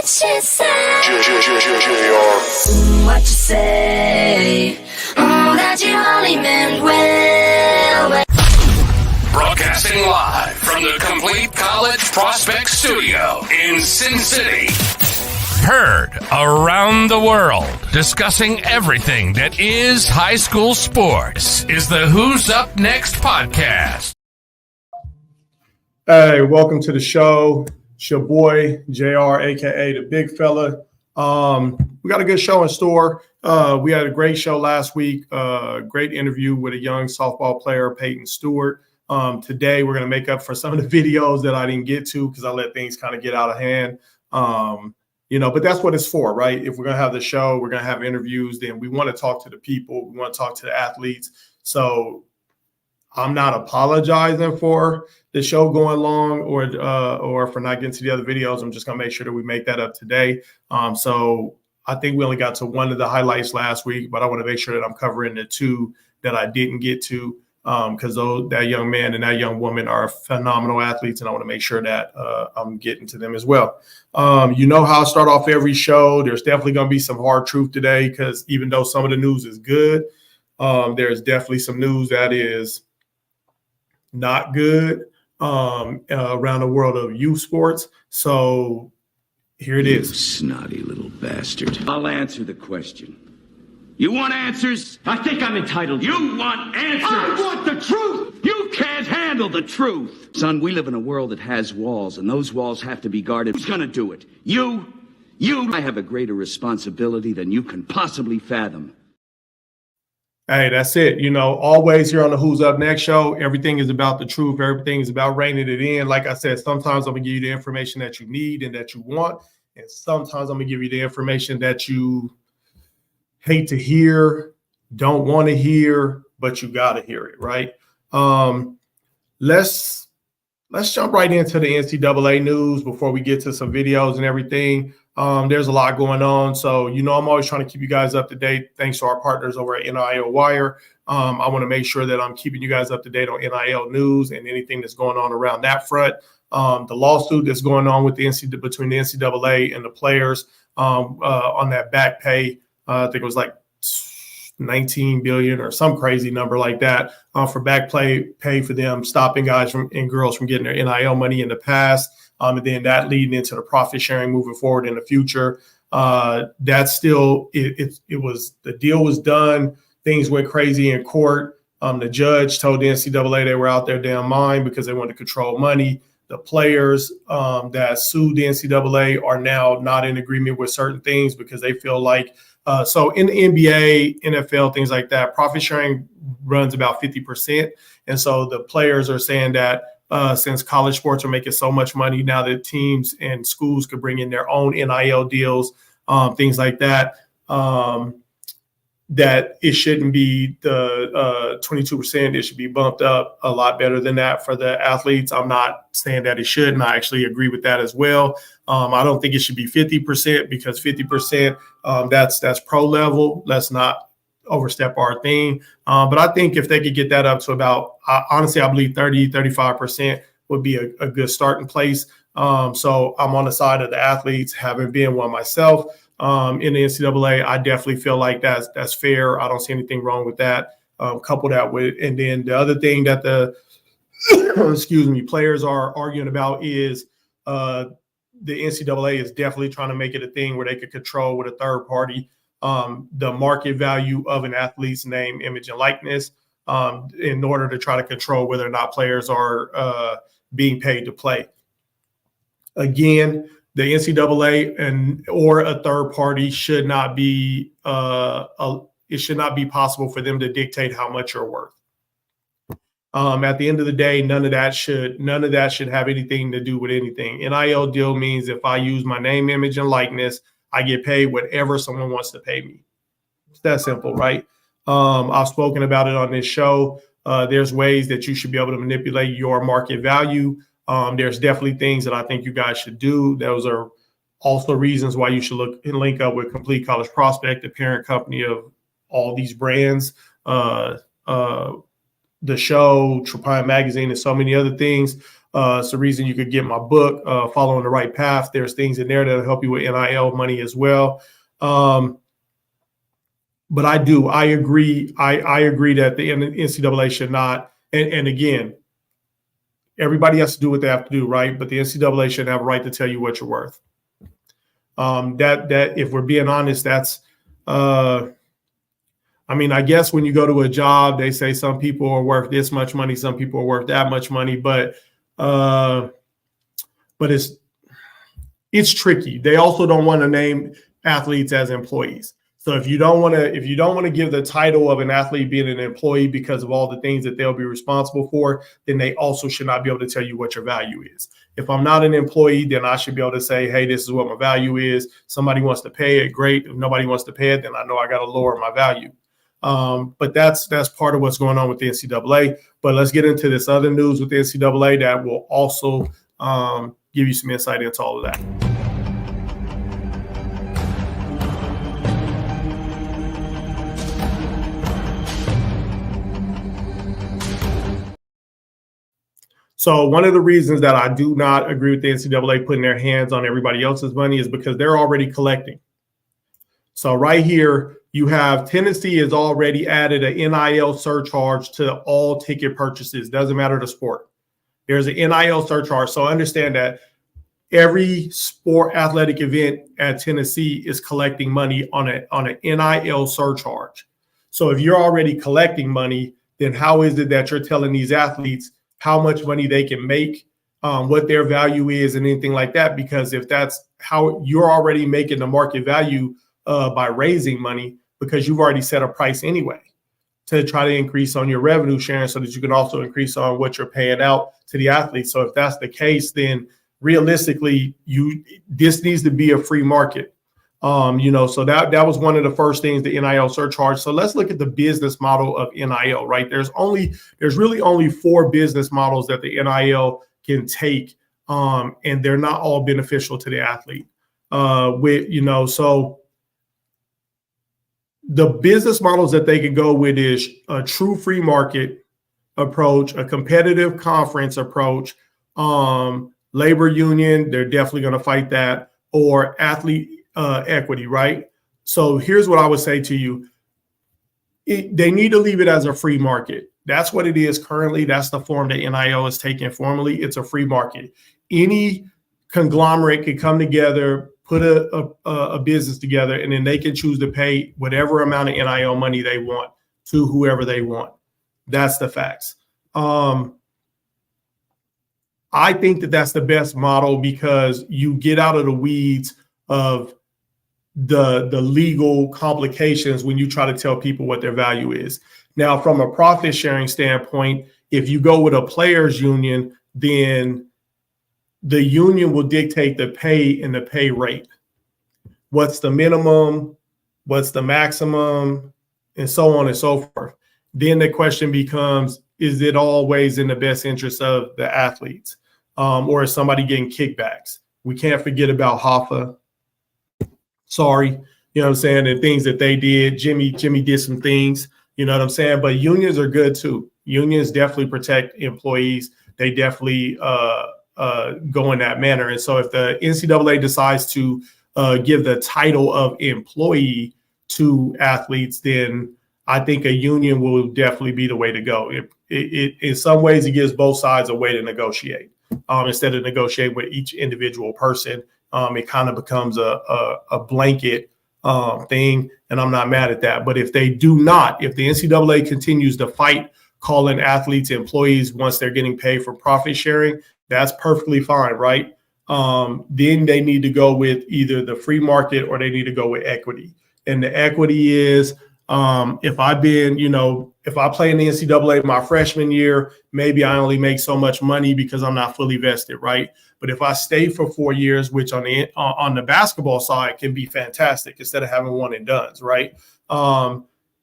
she say? What you say? That you only meant well. Broadcasting live from the Complete College Prospect Studio in Sin City. Heard around the world, discussing everything that is high school sports, is the Who's Up Next podcast. Hey, welcome to the show. It's your boy, JR, a.k.a. the Big Fella. We got a good show in store. We had a great show last week, great interview with a young softball player, Peyton Stewart. Today, we're going to make up for some of the videos that I didn't get to because I let things kind of get out of hand. But that's what it's for, right? If we're going to have the show, we're going to have interviews, then we want to talk to the people. We want to talk to the athletes. So I'm not apologizing for the show going long or for not getting to the other videos. I'm just going to make sure that we make that up today. So I think we only got to one of the highlights last week, but I want to make sure that I'm covering the two that I didn't get to because that young man and that young woman are phenomenal athletes, and I want to make sure that I'm getting to them as well. You know how I start off every show. There's definitely going to be some hard truth today because even though some of the news is good, there's definitely some news that is not good around the world of youth sports. So here it is. You snotty little bastard. I'll answer the question. You want answers? I think I'm entitled. You want answers? I want the truth! You can't handle the truth! Son, we live in a world that has walls, and those walls have to be guarded. Who's gonna do it? You? I have a greater responsibility than you can possibly fathom. Hey, that's it. Always here on the Who's Up Next show, everything is about the truth. Everything is about reining it in. Like I said, sometimes I'm going to give you the information that you need and that you want. And sometimes I'm going to give you the information that you hate to hear, don't want to hear, but you got to hear it, right? Let's jump right into the NCAA news before we get to some videos and everything. There's a lot going on. So, I'm always trying to keep you guys up to date. Thanks to our partners over at NIL Wire. I want to make sure that I'm keeping you guys up to date on NIL news and anything that's going on around that front. The lawsuit that's going on with between the NCAA and the players on that back pay. I think it was like $19 billion or some crazy number like that for back pay for them stopping guys and girls from getting their NIL money in the past. And then that leading into the profit sharing moving forward in the future. That's still the deal was done. Things went crazy in court. The judge told the NCAA they were out their damn mind because they wanted to control money. The players that sued the NCAA are now not in agreement with certain things because they feel like so in the NBA, NFL, things like that, profit sharing runs about 50%. And so the players are saying that since college sports are making so much money now that teams and schools could bring in their own NIL deals, things like that, that it shouldn't be the 22%. It should be bumped up a lot better than that for the athletes. I'm not saying that it should, and I actually agree with that as well. I don't think it should be 50% because 50%, that's pro level. Let's not overstep our thing. But I think if they could get that up to about, honestly, I believe 35% would be a good starting place. So I'm on the side of the athletes, having been one myself in the NCAA. I definitely feel like that's fair. I don't see anything wrong with that. Couple that with, and then the other thing that the players are arguing about is the NCAA is definitely trying to make it a thing where they could control with a third party the market value of an athlete's name, image, and likeness in order to try to control whether or not players are being paid to play. Again, the NCAA or a third party should not be it should not be possible for them to dictate how much you're worth. At the end of the day, none of that should have anything to do with anything. NIL deal means if I use my name, image, and likeness, I get paid whatever someone wants to pay me. It's that simple, right? I've spoken about it on this show. There's ways that you should be able to manipulate your market value. There's definitely things that I think you guys should do. Those are also reasons why you should look and link up with Complete College Prospect, the parent company of all these brands. The show, Trapine Magazine, and so many other things. It's the reason you could get my book, Following the Right Path. There's things in there that'll help you with NIL money as well. But I agree. I agree that the NCAA should not. And again, everybody has to do what they have to do, right? But the NCAA shouldn't have a right to tell you what you're worth. That if we're being honest, that's I mean, I guess when you go to a job, they say some people are worth this much money, some people are worth that much money, but it's tricky. They also don't want to name athletes as employees. So if you don't want to give the title of an athlete being an employee because of all the things that they'll be responsible for, then they also should not be able to tell you what your value is. If I'm not an employee, then I should be able to say, hey, this is what my value is. Somebody wants to pay it, great. If nobody wants to pay it, then I know I got to lower my value. But that's part of what's going on with the NCAA. But let's get into this other news with the NCAA that will also give you some insight into all of that. So one of the reasons that I do not agree with the NCAA putting their hands on everybody else's money is because they're already collecting. So right here, you have Tennessee has already added an NIL surcharge to all ticket purchases. Doesn't matter the sport. There's an NIL surcharge. So understand that every sport athletic event at Tennessee is collecting money on an NIL surcharge. So if you're already collecting money, then how is it that you're telling these athletes how much money they can make, what their value is, and anything like that? Because if that's how you're already making the market value by raising money, because you've already set a price anyway to try to increase on your revenue sharing so that you can also increase on what you're paying out to the athletes. So if that's the case, then realistically, this needs to be a free market. So that was one of the first things, the NIL surcharge. So let's look at the business model of NIL, right? There's really only 4 business models that the NIL can take, and they're not all beneficial to the athlete. So the business models that they can go with is a true free market approach, a competitive conference approach, labor union, they're definitely going to fight that, or athlete equity, right? So here's what I would say to you. They need to leave it as a free market. That's what it is currently. That's the form that NIL is taking formally. It's a free market. Any conglomerate can come together, put a business together, and then they can choose to pay whatever amount of NIL money they want to whoever they want. That's the facts. I think that that's the best model because you get out of the weeds of the legal complications when you try to tell people what their value is. Now, from a profit sharing standpoint, if you go with a players union, then the union will dictate the pay and the pay rate. What's the minimum? What's the maximum? And so on and so forth. Then the question becomes, is it always in the best interest of the athletes? Or is somebody getting kickbacks? We can't forget about Hoffa. Sorry, you know what I'm saying? And things that they did. Jimmy did some things, you know what I'm saying? But unions are good too. Unions definitely protect employees. They definitely go in that manner. And so if the NCAA decides to give the title of employee to athletes, then I think a union will definitely be the way to go. It in some ways, it gives both sides a way to negotiate. Instead of negotiating with each individual person, it kind of becomes a blanket thing, and I'm not mad at that. But if they do not, if the NCAA continues to fight calling athletes employees once they're getting paid for profit sharing, that's perfectly fine, right? Then they need to go with either the free market or they need to go with equity. And the equity is if I play in the NCAA my freshman year, maybe I only make so much money because I'm not fully vested, right? But if I stay for 4 years, which on the basketball side can be fantastic instead of having one and dones, right?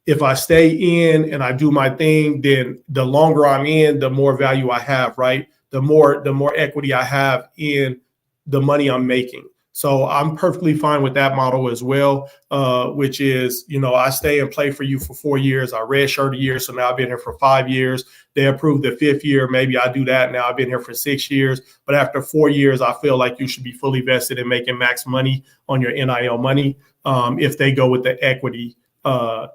If I stay in and I do my thing, then the longer I'm in, the more value I have, right? The more equity I have in the money I'm making. So I'm perfectly fine with that model as well, which is, I stay and play for you for 4 years. I redshirt a year, so now I've been here for 5 years. They approved the 5th year. Maybe I do that. Now I've been here for 6 years. But after 4 years, I feel like you should be fully vested in making max money on your NIL money if they go with the equity, the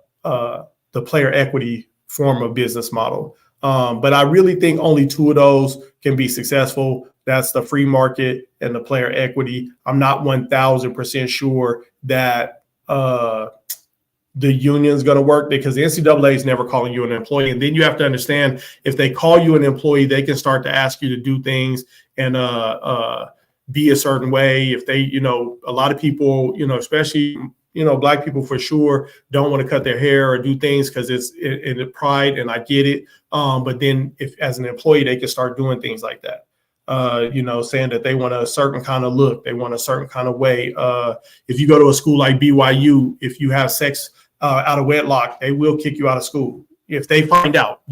player equity form of business model. But I really think only 2 of those can be successful. That's the free market and the player equity. I'm not 1,000% sure that the union is going to work, because the NCAA is never calling you an employee. And then you have to understand, if they call you an employee, they can start to ask you to do things and be a certain way. If they, a lot of people, especially, Black people for sure, don't want to cut their hair or do things because it's in the pride, and I get it. But then if as an employee, they can start doing things like that. Saying that they want a certain kind of look, they want a certain kind of way. If you go to a school like BYU, if you have sex out of wedlock, they will kick you out of school. If they find out,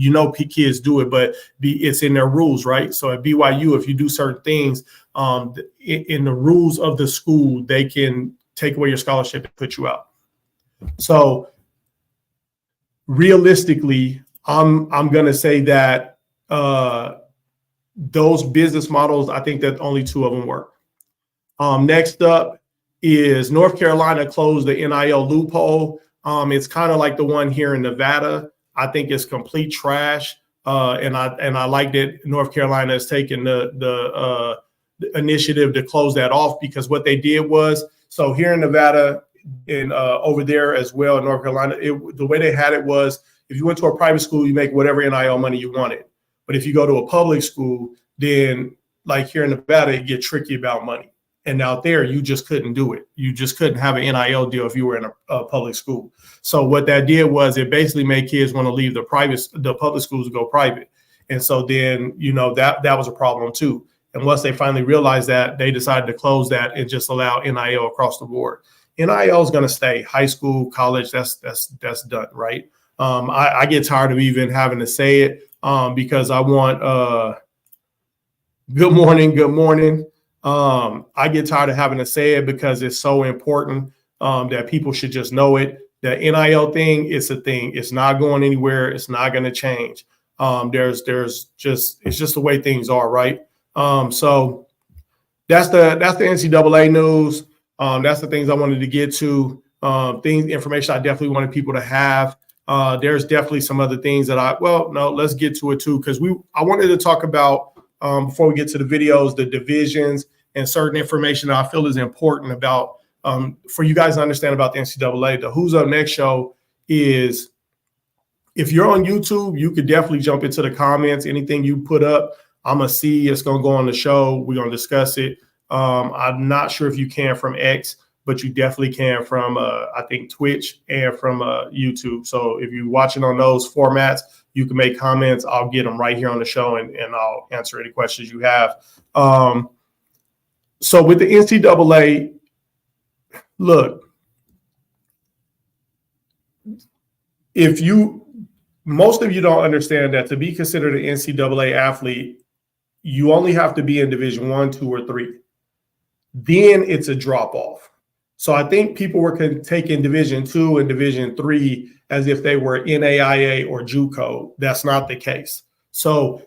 kids do it, but it's in their rules, right? So at BYU, if you do certain things in the rules of the school, they can take away your scholarship and put you out. So realistically, I'm going to say that those business models, I think that only 2 of them work. Next up is North Carolina closed the NIL loophole. It's kind of like the one here in Nevada. I think it's complete trash. And I like that North Carolina has taken the initiative to close that off, because what they did was, so here in Nevada and over there as well in North Carolina, the way they had it was, if you went to a private school, you make whatever NIL money you wanted. But if you go to a public school, then like here in Nevada, it get tricky about money. And out there, you just couldn't do it. You just couldn't have an NIL deal if you were in a public school. So what that did was, it basically made kids want to leave the public schools to go private. And so then, that was a problem too. And once they finally realized that, they decided to close that and just allow NIL across the board. NIL is going to stay. High school, college, that's done, right? I get tired of even having to say it because I want good morning. I get tired of having to say it because it's so important that people should just know it. The NIL thing is a thing. It's not going anywhere. It's not going to change. It's just the way things are, right? So that's the NCAA news. That's the things I wanted to get to. Information I definitely wanted people to have. There's definitely some other things that let's get to it too, because I wanted to talk about before we get to the videos, the divisions and certain information that I feel is important about for you guys to understand about the NCAA. The Who's Up Next show is, if you're on YouTube, you could definitely jump into the comments. Anything you put up, I'm going to see. It's going to go on the show. We're going to discuss it. I'm not sure if you can from X, but you definitely can from, I think, Twitch and from YouTube. So if you're watching on those formats, you can make comments. I'll get them right here on the show, and I'll answer any questions you have. So with the NCAA, look, most of you don't understand that to be considered an NCAA athlete, you only have to be in Division 1, 2, or 3. Then it's a drop off. So I think people were taking Division 2 and Division 3 as if they were NAIA or JUCO. That's not the case. So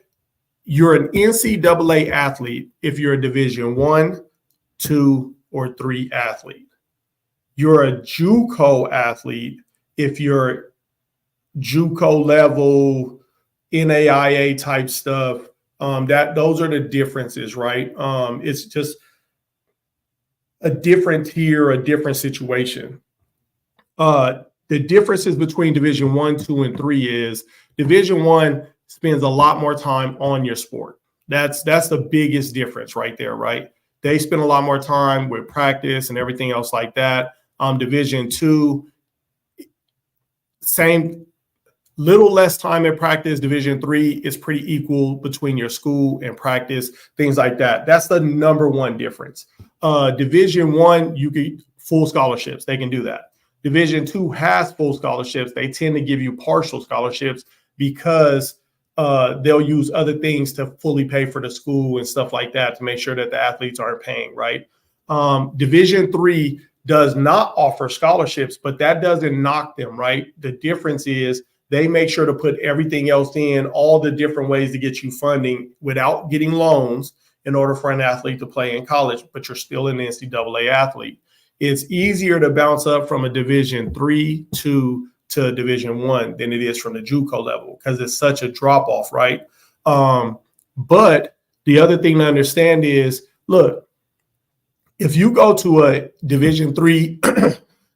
you're an NCAA athlete if you're a Division 1, 2, or 3 athlete. You're a JUCO athlete if you're JUCO level, NAIA type stuff. Those are the differences, right? It's just a different tier, a different situation. The differences between Division 1, 2, and 3 is Division 1 spends a lot more time on your sport. That's the biggest difference right there, right? They spend a lot more time with practice and everything else like that. Division 2, same, little less time in practice. Division 3 is pretty equal between your school and practice, things like that. That's the number one difference. Division 1, you get full scholarships. They can do that. Division 2 has full scholarships. They tend to give you partial scholarships because they'll use other things to fully pay for the school and stuff like that to make sure that the athletes aren't paying, right? Division III does not offer scholarships, but that doesn't knock them, right? The difference is they make sure to put everything else in, all the different ways to get you funding without getting loans in order for an athlete to play in college, but you're still an NCAA athlete. It's easier to bounce up from a Division III to Division I than it is from the JUCO level because it's such a drop off, right? But the other thing to understand is, look, if you go to a Division III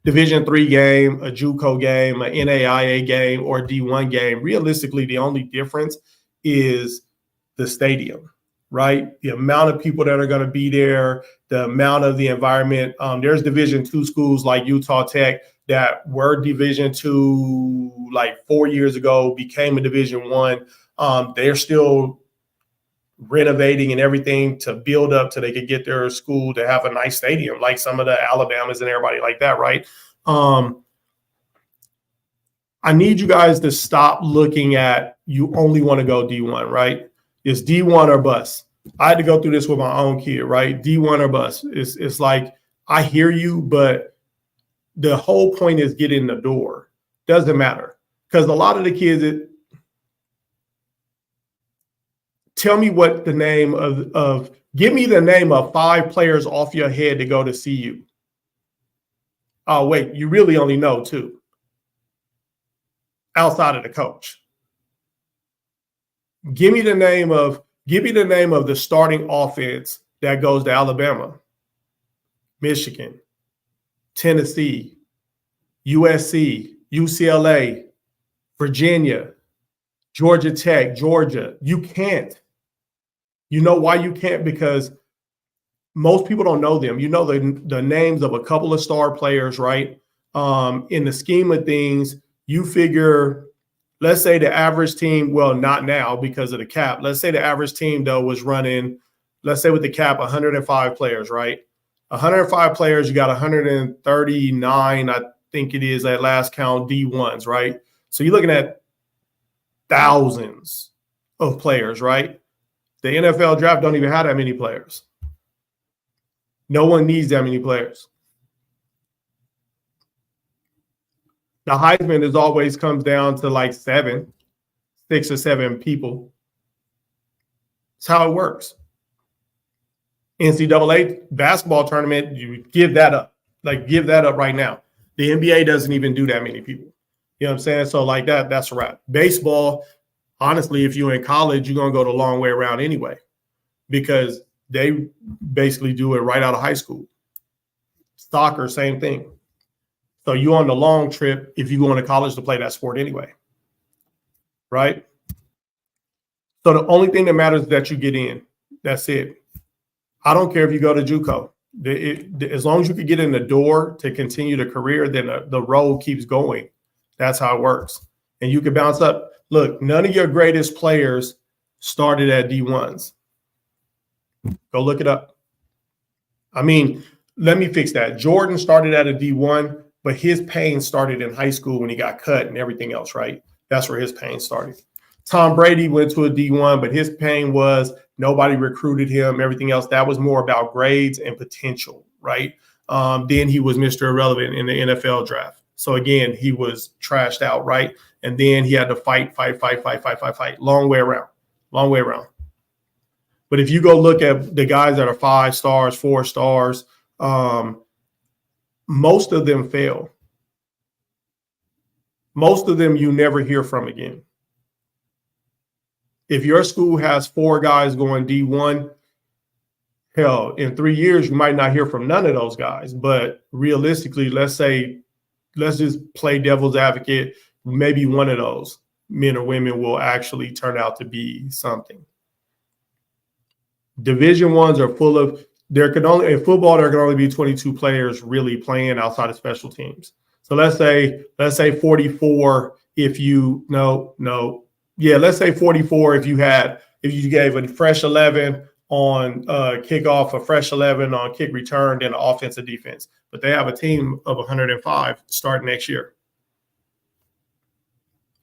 Division III game, a JUCO game, an NAIA game, or a D1 game, realistically, the only difference is the stadium, right? The amount of people that are going to be there, the amount of the environment. There's Division II schools like Utah Tech that were Division II like 4 years ago, became a Division I. They're still renovating and everything to build up so they could get their school to have a nice stadium, like some of the Alabamas and everybody like that, right? I need you guys to stop looking at you only want to go D1, right? It's D1 or bust. I had to go through this with my own kid, right? D1 or bust. It's like, I hear you, but the whole point is get in the door. Doesn't matter. Because a lot of the kids, tell me what the name give me the name of 5 players off your head to go to CU. Oh, wait, you really only know 2 outside of the coach. Give me the name of the starting offense that goes to Alabama, Michigan, Tennessee, USC, UCLA, Virginia, Georgia Tech, Georgia. You can't. You know why you can't? Because most people don't know them. You know the names of a couple of star players, right? In the scheme of things, you figure, let's say the average team, well, not now because of the cap. Let's say the average team, though, was running, let's say with the cap, 105 players, right? 105 players, you got 139, I think it is at last count, D1s, right? So you're looking at thousands of players, right? The NFL draft don't even have that many players. No one needs that many players. The Heisman is always comes down to like 6 or 7 people. That's how it works. NCAA basketball tournament, you give that up. Like, give that up right now. The NBA doesn't even do that many people. You know what I'm saying? So like that's a wrap. Baseball, honestly, if you're in college, you're going to go the long way around anyway because they basically do it right out of high school. Soccer, same thing. So you on the long trip if you go into college to play that sport anyway, right? So the only thing that matters is that you get in. That's it. I don't care if you go to JUCO. As long as you can get in the door to continue the career, then the road keeps going. That's how it works. And you can bounce up. Look, none of your greatest players started at D1s. Go look it up. I mean, let me fix that. Jordan started at a D1, but his pain started in high school when he got cut and everything else, right? That's where his pain started. Tom Brady went to a D1, but his pain was nobody recruited him, everything else. That was more about grades and potential, right? Then he was Mr. Irrelevant in the NFL draft. So again, he was trashed out, right? And then he had to fight. Long way around. But if you go look at the guys that are 5 stars, 4 stars, most of them fail. Most of them you never hear from again. If your school has 4 guys going D1, hell, in 3 years, you might not hear from none of those guys. But realistically, let's just play devil's advocate. Maybe one of those men or women will actually turn out to be something. Division ones are full of, in football, there can only be 22 players really playing outside of special teams. So let's say 44 if you, let's say 44 if you gave a fresh 11 on kickoff, a fresh 11 on kick return, and an offensive defense. But they have a team of 105 starting next year.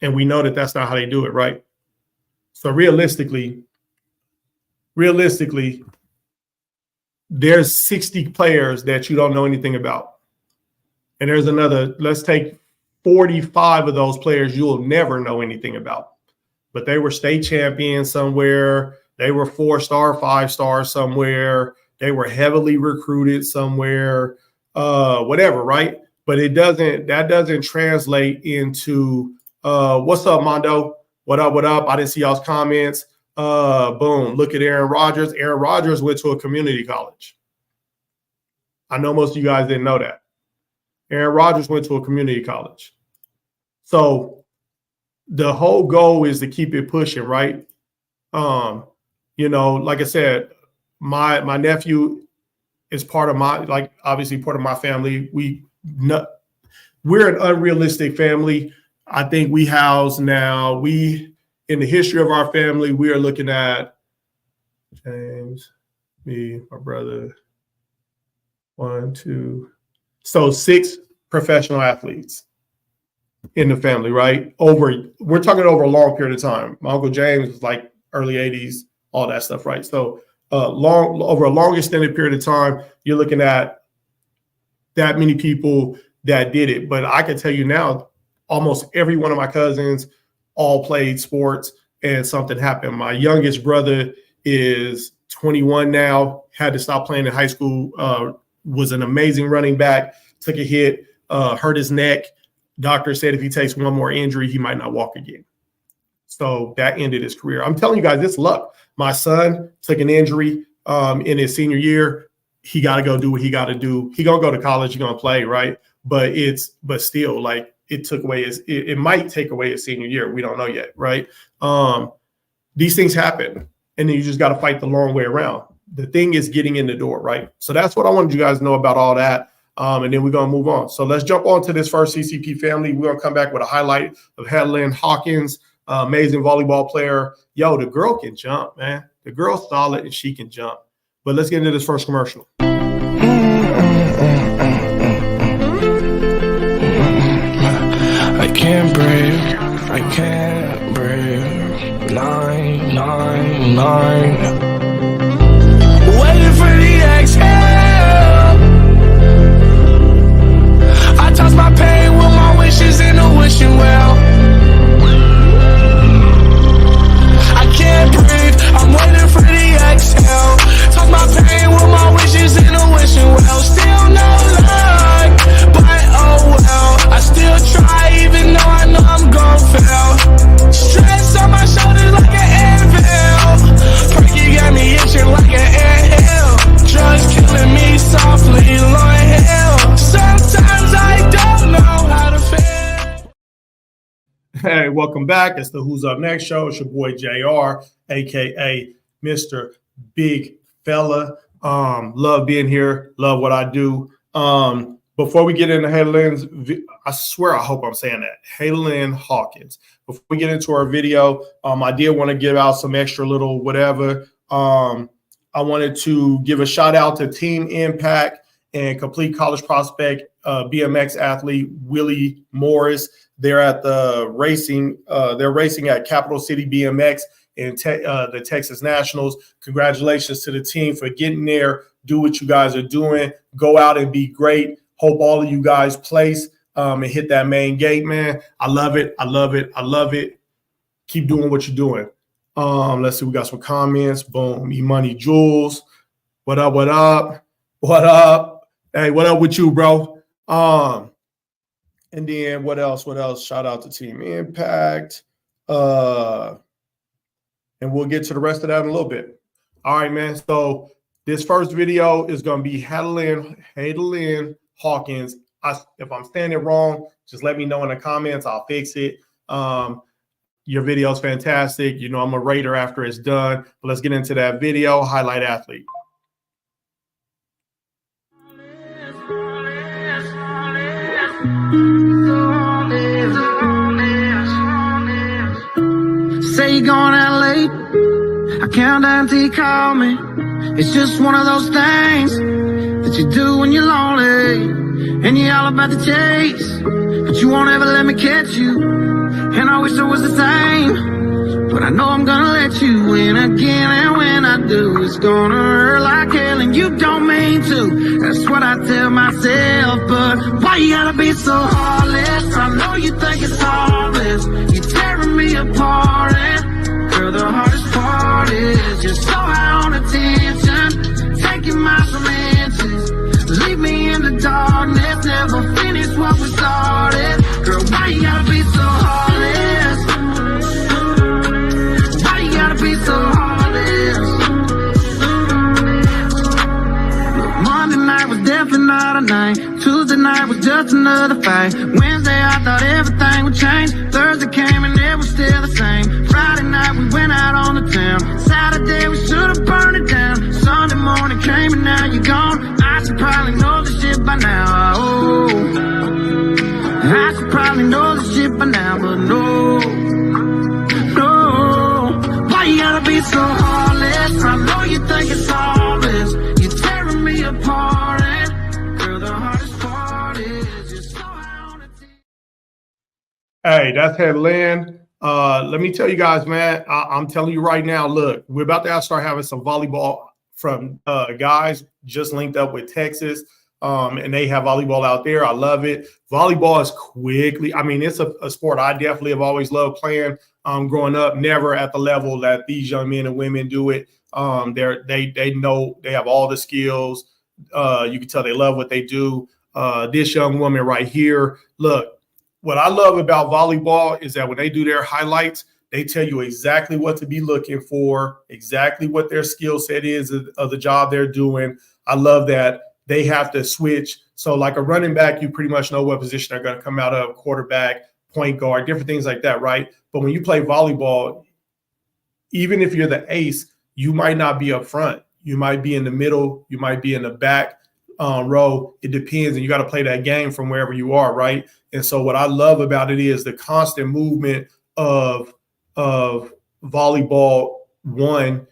And we know that that's not how they do it, right? So realistically, there's 60 players that you don't know anything about. And there's another, let's take 45 of those players you'll never know anything about. But they were state champions somewhere. They were 4-star, 5-star somewhere. They were heavily recruited somewhere, whatever, right? But that doesn't translate into what's up, Mondo? What up, what up? I didn't see y'all's comments. Boom. Look at Aaron Rodgers. Aaron Rodgers went to a community college. I know most of you guys didn't know that. Aaron Rodgers went to a community college. So the whole goal is to keep it pushing, right? Like I said, my nephew is part of obviously part of my family. We're an unrealistic family. I think we house now, in the history of our family, we are looking at James, me, my brother, 1, 2. So 6 professional athletes in the family, right? We're talking over a long period of time. My Uncle James was like early 80s, all that stuff, right? So over a long extended period of time, you're looking at that many people that did it. But I can tell you now, almost every one of my cousins all played sports and something happened. My youngest brother is 21 now, had to stop playing in high school, was an amazing running back, took a hit, hurt his neck. Doctor said if he takes one more injury, he might not walk again. So that ended his career. I'm telling you guys, it's luck. My son took an injury in his senior year. He got to go do what he got to do. He gonna go to college. He gonna play, right? But still, like it might take away his senior year. We don't know yet, right? These things happen, and then you just got to fight the long way around. The thing is getting in the door, right? So that's what I wanted you guys to know about all that. And then we're going to move on. So let's jump on to this first CCP family. We're going to come back with a highlight of Headland Hawkins, amazing volleyball player. Yo, the girl can jump, man. The girl's solid and she can jump. But let's get into this first commercial. I can't breathe. I can't breathe. 999. Waiting for the exhale. I toss my pain with my wishes in a wishing well. I can't breathe. I'm waiting for the exhale. Toss my pain with my wishes in a wishing well. Still no luck, but oh well. I still try even though I know I'm gon' fail. Stress on my shoulders like an anvil. Perky got me itching like an anthill. Drugs killing me softly, Lord hell. Sometimes I don't know how to feel. Hey, welcome back. It's the Who's Up Next show. It's your boy JR, aka Mr. Big Fella. Love being here. Love what I do. Before we get into Headland's, I swear I hope I'm saying that, Headland Hawkins. Before we get into our video, I did want to give out some extra little whatever. I wanted to give a shout out to Team Impact and complete college prospect BMX athlete Willie Morris. They're at the racing. They're racing at Capital City BMX and the Texas Nationals. Congratulations to the team for getting there. Do what you guys are doing. Go out and be great. Hope all of you guys place and hit that main gate, man. I love it. I love it. I love it. Keep doing what you're doing. Let's see. We got some comments. Boom. E-Money Jules. What up? What up? What up? Hey, what up with you, bro? And then what else? What else? Shout out to Team Impact. And we'll get to the rest of that in a little bit. All right, man. So this first video is going to be Headland Hawkins. If I'm saying it wrong, just let me know in the comments. I'll fix it. Your video is fantastic. You know, I'm a rater after it's done. But let's get into that video. Highlight athlete. Say you're going out late, I count down till you call me. It's just one of those things that you do when you're lonely. And you're all about the chase, but you won't ever let me catch you. And I wish I was the same, but I I know I'm gonna let you win again, and when I do, it's gonna hurt like hell, and you don't mean to. That's what I tell myself, but why you gotta be so heartless? I know you think it's harmless. You're tearing me apart, and girl, the hardest part is you're so high on attention, taking miles from inches. Leave me in the darkness, never finish what we started. Girl, why you gotta be so heartless? Why you gotta be so heartless? Look, Monday night was definitely not a night. Tuesday night was just another fight. Wednesday I thought everything would change. Thursday came and it was still the same. Friday night we went out on the town. Saturday we should've burned it down. Sunday morning came and now you're gone. I should probably know this shit by now. Oh, I should probably know this shit by now, but no, no. Why you gotta be so heartless? I know you think it's harmless. You're tearing me apart, and girl, the hardest part is you're so high on it. Hey, that's Headland. Let me tell you guys, man, I'm telling you right now, look, we're about to start having some volleyball from guys just linked up with Texas, and they have volleyball out there. I love it. Volleyball is quickly, I mean, it's a sport I definitely have always loved playing growing up, never at the level that these young men and women do it. They know they have all the skills. You can tell they love what they do. This young woman right here, look, what I love about volleyball is that when they do their highlights, they tell you exactly what to be looking for, exactly what their skill set is of the job they're doing. I love that they have to switch. So like a running back, you pretty much know what position they're going to come out of, quarterback, point guard, different things like that, right? But when you play volleyball, even if you're the ace, you might not be up front. You might be in the middle. You might be in the back row. It depends, and you got to play that game from wherever you are, right? And so what I love about it is the constant movement of volleyball. One,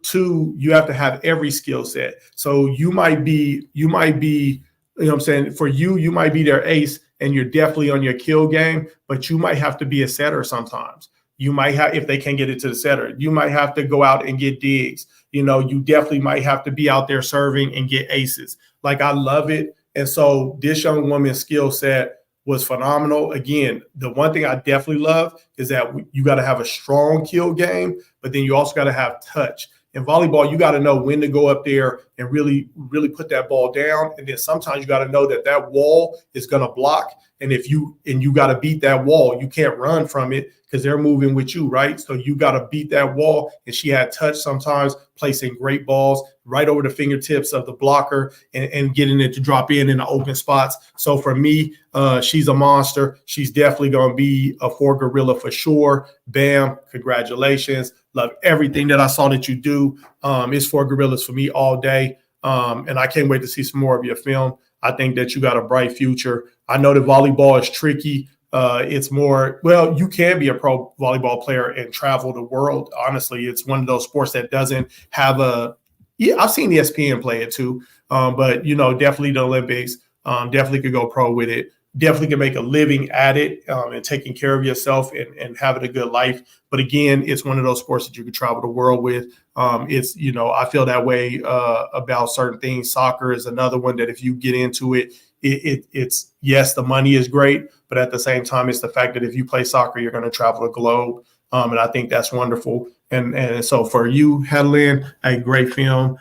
two, you have to have every skill set. So you might be, you know what I'm saying? For you might be their ace and you're definitely on your kill game, but you might have to be a setter sometimes. You might have, if they can't get it to the setter, you might have to go out and get digs. You know, you definitely might have to be out there serving and get aces. Like, I love it. And so this young woman's skill set was phenomenal. Again, the one thing I definitely love is that you got to have a strong kill game, but then you also got to have touch. In volleyball, you got to know when to go up there and really, really put that ball down. And then sometimes you got to know that that wall is going to block. And you got to beat that wall. You can't run from it because they're moving with you, right? So you got to beat that wall. And she had touch sometimes, placing great balls right over the fingertips of the blocker and getting it to drop in the open spots. So for me, she's a monster. She's definitely going to be a 4 gorilla for sure. Bam, congratulations. Love everything that I saw that you do. It's 4 gorillas for me all day. And I can't wait to see some more of your film. I think that you got a bright future. I know that volleyball is tricky. It's more, well, you can be a pro volleyball player and travel the world. Honestly, it's one of those sports that doesn't have I've seen ESPN play it too. But, you know, definitely the Olympics, definitely could go pro with it. Definitely can make a living at it and taking care of yourself and having a good life. But again, it's one of those sports that you can travel the world with. It's, you know, I feel that way about certain things. Soccer is another one that if you get into it, it's yes, the money is great, but at the same time, it's the fact that if you play soccer, you're going to travel the globe. And I think that's wonderful. And so for you, Headland, a great film.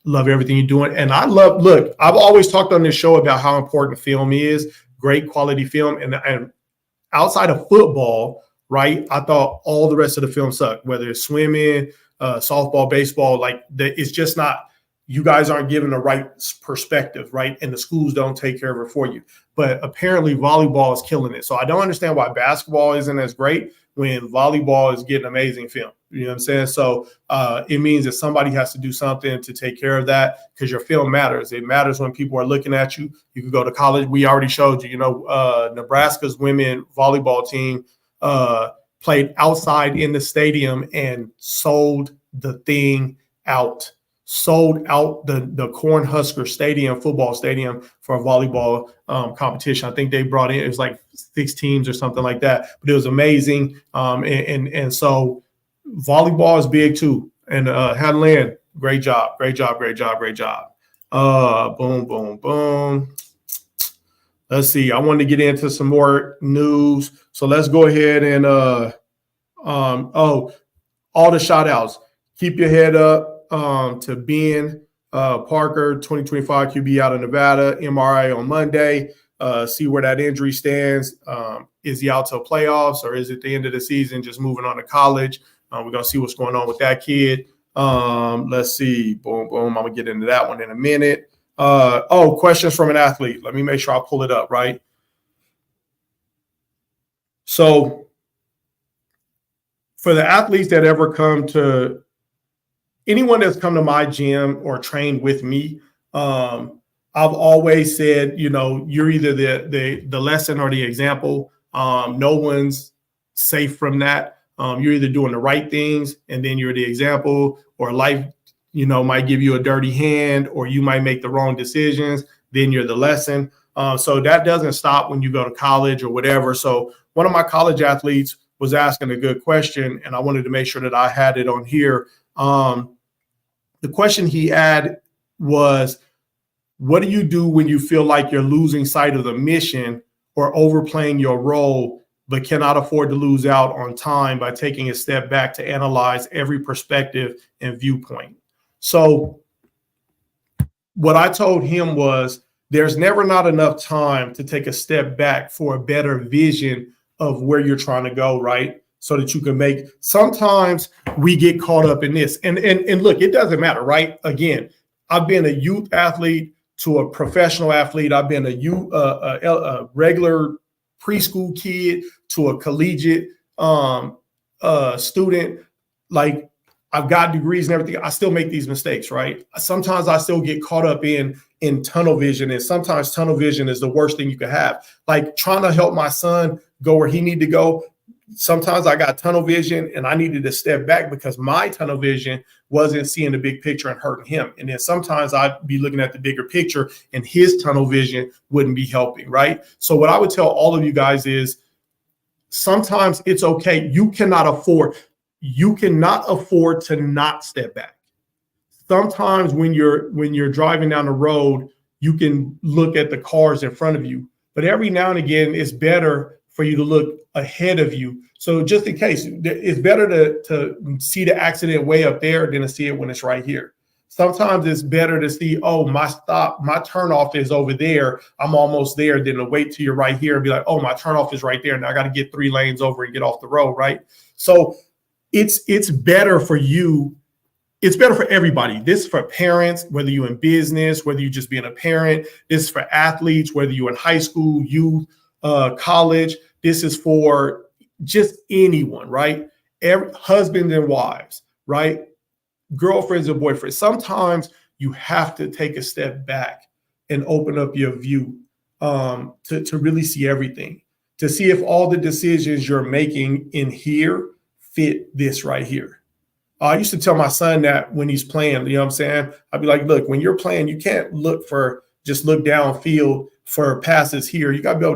Love everything you're doing. And look, I've always talked on this show about how important film is, great quality film. And outside of football, right, I thought all the rest of the film sucked, whether it's swimming, softball, baseball, it's just not, you guys aren't given the right perspective, right? And the schools don't take care of it for you. But apparently volleyball is killing it. So I don't understand why basketball isn't as great when volleyball is getting amazing film. You know what I'm saying? So it means that somebody has to do something to take care of that, because your film matters. It matters when people are looking at you. You can go to college. We already showed you, Nebraska's women volleyball team played outside in the stadium and sold the thing out. sold out the Cornhusker Stadium, football stadium, for a volleyball competition. I think they brought in, it was like 6 teams or something like that, but it was amazing. And so volleyball is big too. And Hadland, great job. Boom, boom, boom. Let's see. I wanted to get into some more news. So let's go ahead and all the shout outs. Keep your head up to Ben Parker, 2025 QB out of Nevada, MRI on Monday. See where that injury stands. Is he out till playoffs, or is it the end of the season, just moving on to college? We're going to see what's going on with that kid. Let's see. Boom, boom. I'm going to get into that one in a minute. Questions from an athlete. Let me make sure I pull it up, right? So for the athletes that ever come to, anyone that's come to my gym or trained with me, I've always said, you're either the lesson or the example. No one's safe from that. You're either doing the right things and then you're the example, or life, might give you a dirty hand, or you might make the wrong decisions. Then you're the lesson. So that doesn't stop when you go to college or whatever. So one of my college athletes was asking a good question, and I wanted to make sure that I had it on here. The question he had was, what do you do when you feel like you're losing sight of the mission or overplaying your role, but cannot afford to lose out on time by taking a step back to analyze every perspective and viewpoint? So what I told him was, there's never not enough time to take a step back for a better vision of where you're trying to go, right? So that you can make, sometimes we get caught up in this. And look, it doesn't matter, right? Again, I've been a youth athlete to a professional athlete. I've been a regular preschool kid to a collegiate student. Like, I've got degrees and everything. I still make these mistakes, right? Sometimes I still get caught up in tunnel vision, and sometimes tunnel vision is the worst thing you could have. Like trying to help my son go where he need to go. Sometimes I got tunnel vision and I needed to step back because my tunnel vision wasn't seeing the big picture and hurting him. And then sometimes I'd be looking at the bigger picture and his tunnel vision wouldn't be helping, right? So what I would tell all of you guys is, sometimes it's okay. You cannot afford to not step back. Sometimes when you're driving down the road, you can look at the cars in front of you, but every now and again, it's better for you to look ahead of you. So just in case, it's better to see the accident way up there than to see it when it's right here. Sometimes it's better to see, my turnoff is over there, I'm almost there, than to wait till you're right here and be like, my turnoff is right there, and I got to get 3 lanes over and get off the road, right? So it's better for you. It's better for everybody. This is for parents, whether you're in business, whether you're just being a parent. This is for athletes, whether you're in high school, youth, college. This is for just anyone, right? Husbands and wives, right? Girlfriends and boyfriends. Sometimes you have to take a step back and open up your view to really see everything, to see if all the decisions you're making in here fit this right here. I used to tell my son that when he's playing, you know what I'm saying? I'd be like, look, when you're playing, you can't look downfield for passes here. You gotta be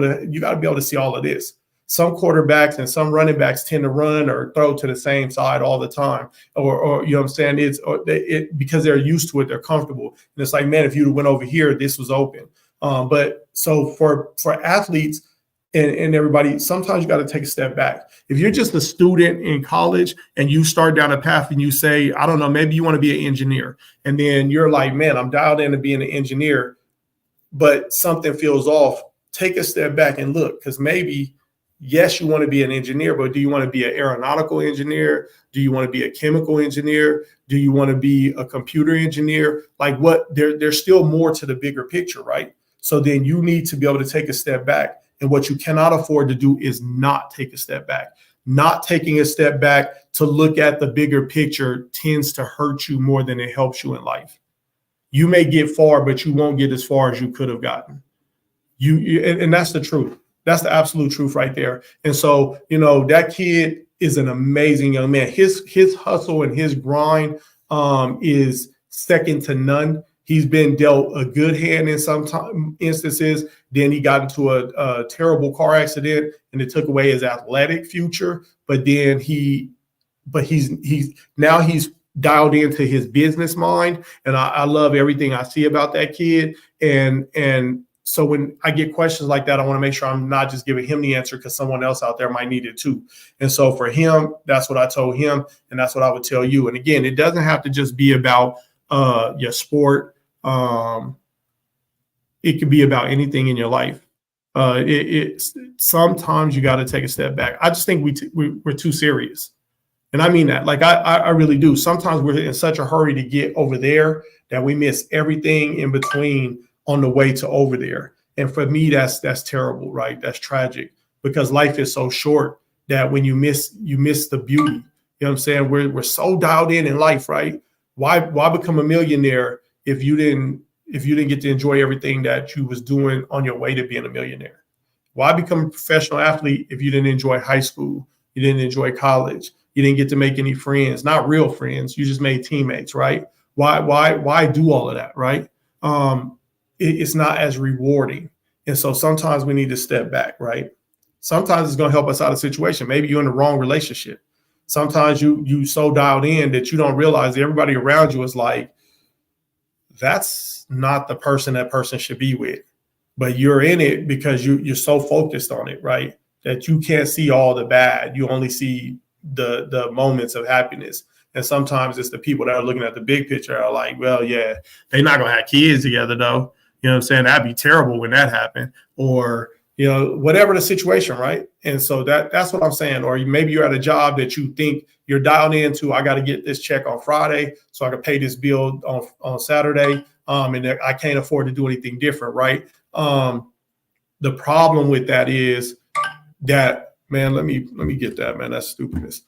able to see all of this. Some quarterbacks and some running backs tend to run or throw to the same side all the time, or you know what I'm saying? Because they're used to it, they're comfortable. And it's like, man, if you'd went over here, this was open. But so for athletes and everybody, sometimes you got to take a step back. If you're just a student in college and you start down a path and you say, I don't know, maybe you want to be an engineer, and then you're like, man, I'm dialed into being an engineer, but something feels off. Take a step back and look, because maybe, yes, you want to be an engineer, but do you want to be an aeronautical engineer? Do you want to be a chemical engineer? Do you want to be a computer engineer? Like what? There's still more to the bigger picture, right? So then you need to be able to take a step back. And what you cannot afford to do is not take a step back. Not taking a step back to look at the bigger picture tends to hurt you more than it helps you in life. You may get far, but you won't get as far as you could have gotten. And that's the truth. That's the absolute truth right there. And so, that kid is an amazing young man. His hustle and his grind is second to none. He's been dealt a good hand in some instances. Then he got into a terrible car accident, and it took away his athletic future. But then he's dialed into his business mind, and I love everything I see about that kid. And so when I get questions like that, I want to make sure I'm not just giving him the answer because someone else out there might need it too. And so for him, that's what I told him, and that's what I would tell you. And again, it doesn't have to just be about your sport. It could be about anything in your life. Sometimes you got to take a step back. I just think we're too serious. And I mean that, like, I really do. Sometimes we're in such a hurry to get over there that we miss everything in between on the way to over there. And for me, that's terrible, right? That's tragic, because life is so short that when you miss the beauty. You know what I'm saying? We're so dialed in life, right? Why become a millionaire if you didn't get to enjoy everything that you was doing on your way to being a millionaire? Why become a professional athlete if you didn't enjoy high school? You didn't enjoy college. You didn't get to make any friends, not real friends. You just made teammates, right? Why do all of that, right? It's not as rewarding. And so sometimes we need to step back, right? Sometimes it's going to help us out of a situation. Maybe you're in the wrong relationship. Sometimes you so dialed in that you don't realize that everybody around you is like, that's not the person that person should be with. But you're in it because you're so focused on it, right? That you can't see all the bad. You only see the moments of happiness. And sometimes it's the people that are looking at the big picture are like, well, yeah, they're not going to have kids together, though. You know what I'm saying? That'd be terrible when that happened. Or, you know, whatever the situation, right? And so that's what I'm saying. Or maybe you're at a job that you think you're dialed into. I got to get this check on Friday so I can pay this bill on Saturday. And I can't afford to do anything different, right? The problem with that is that, man, let me get that, man. That's stupidness.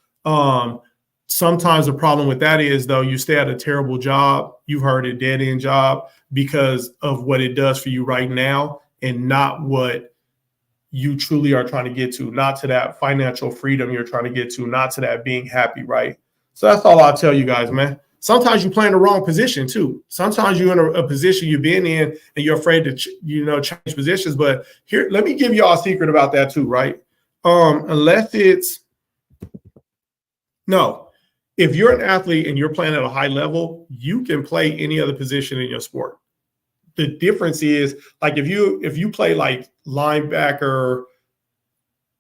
Sometimes the problem with that is, though, you stay at a terrible job. You've heard a dead end job because of what it does for you right now and not what you truly are trying to get to, not to that financial freedom you're trying to get to, not to that being happy, right? So that's all I'll tell you guys, man. Sometimes you play in the wrong position too. Sometimes you're in a position you've been in and you're afraid to, change positions. But here, let me give y'all a secret about that too, right? If you're an athlete and you're playing at a high level, you can play any other position in your sport. The difference is, like, if you play like linebacker,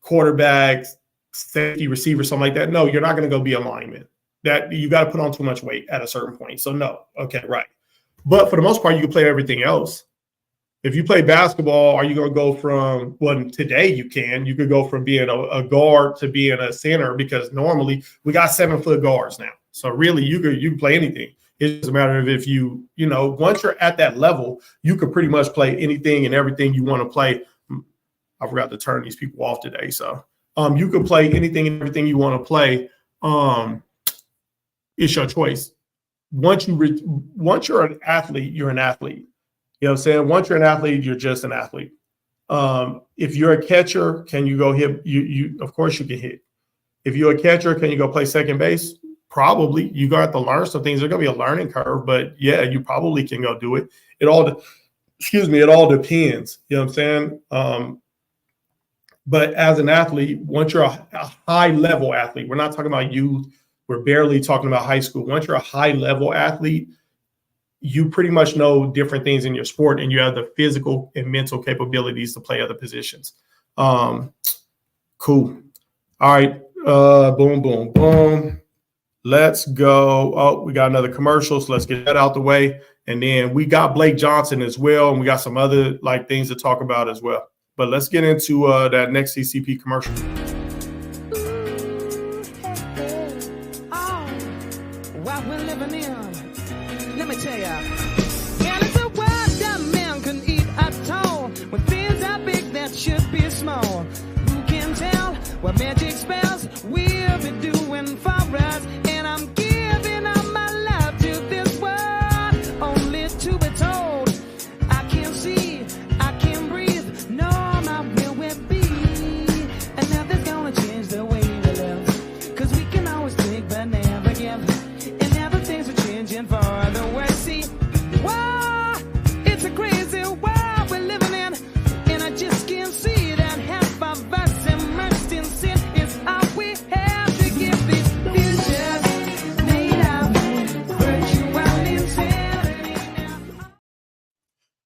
quarterback, safety, receiver, something like that, no, you're not going to go be a lineman. That you got to put on too much weight at a certain point. So no, okay, right. But for the most part, you can play everything else. If you play basketball, are you going to go from, well, today you could go from being a guard to being a center, because normally we got 7-foot guards now. So really you can play anything. It's a matter of if once you're at that level, you could pretty much play anything and everything you want to play. I forgot to turn these people off today. So you could play anything and everything you want to play. It's your choice. Once you're an athlete, you're an athlete. You know what I'm saying? Once you're an athlete, you're just an athlete. If you're a catcher, can you go hit? You of course you can hit. If you're a catcher, can you go play second base? Probably. You got to learn some things. There's going to be a learning curve, but yeah, you probably can go do it. It all depends. You know what I'm saying? But as an athlete, once you're a high level athlete, we're not talking about youth. We're barely talking about high school. Once you're a high level athlete, you pretty much know different things in your sport, and you have the physical and mental capabilities to play other positions. Cool. All right. Boom, boom, boom. Let's go. Oh, we got another commercial, so let's get that out the way. And then we got Blake Johnson as well, and we got some other things to talk about as well. But let's get into that next CCP commercial. What we're living in, let me tell ya. And it's a world that man can eat at all. When things are big that should be small. Who can tell what magic spells we'll be doing for us? And I'm giving up my life to this world, only to be told I can't see, I can't breathe, no, my will be. And nothing's gonna change the way we live, 'cause we can always take but never give. And never things are changing for the worse.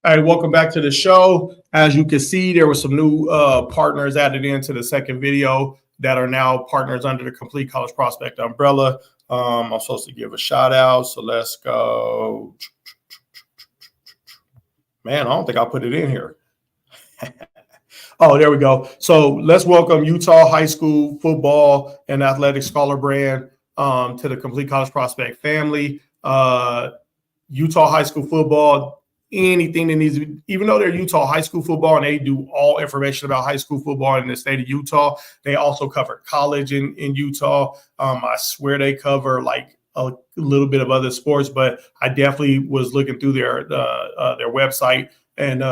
All right, welcome back to the show. As you can see, there were some new partners added into the second video that are now partners under the Complete College Prospect umbrella. I'm supposed to give a shout out, so let's go. Man, I don't think I put it in here. Oh, there we go. So let's welcome Utah High School Football and Athletic Scholar Brand to the Complete College Prospect family. Utah High School Football, anything that needs to be, even though they're Utah High School Football and they do all information about high school football in the state of Utah, they also cover college in Utah. I swear they cover like a little bit of other sports, but I definitely was looking through their website, and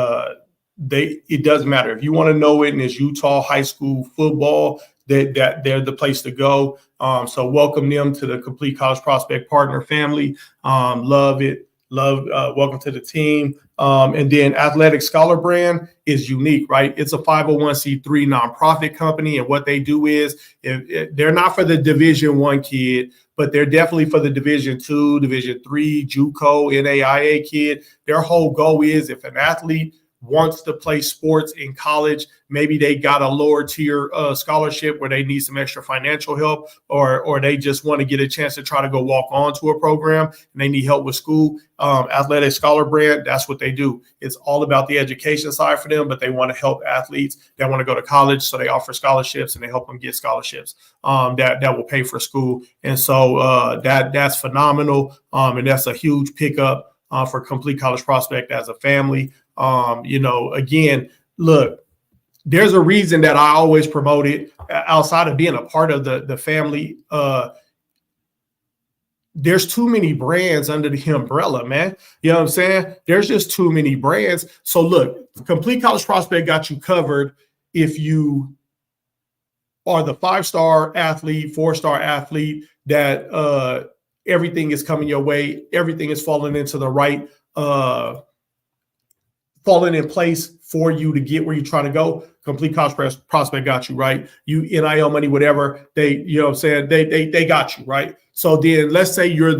it doesn't matter. If you want to know it and it's Utah High School Football, that they're the place to go. So welcome them to the Complete College Prospect Partner family. Love it. Welcome to the team. And then Athletic Scholar Brand is unique, right? It's a 501c3 nonprofit company. And what they do is they're not for the Division I kid, but they're definitely for the Division II, Division III, JUCO, NAIA kid. Their whole goal is if an athlete wants to play sports in college, maybe they got a lower tier scholarship where they need some extra financial help, or they just want to get a chance to try to go walk on to a program and they need help with school. Athletic Scholar Brand, that's what they do. It's all about the education side for them, but they want to help athletes that want to go to college. So they offer scholarships and they help them get scholarships that will pay for school. And so that's phenomenal. And that's a huge pickup for Complete College Prospect as a family. Again, look, there's a reason that I always promote it outside of being a part of the family. There's too many brands under the umbrella, man. You know what I'm saying? There's just too many brands. So look, Complete College Prospect got you covered if you are the 5-star athlete, 4-star athlete that everything is coming your way. Everything is falling into the right falling in place for you to get where you're trying to go. Complete College Prospect got you, right? You NIL money, whatever, you know what I'm saying? They got you, right? So then let's say you're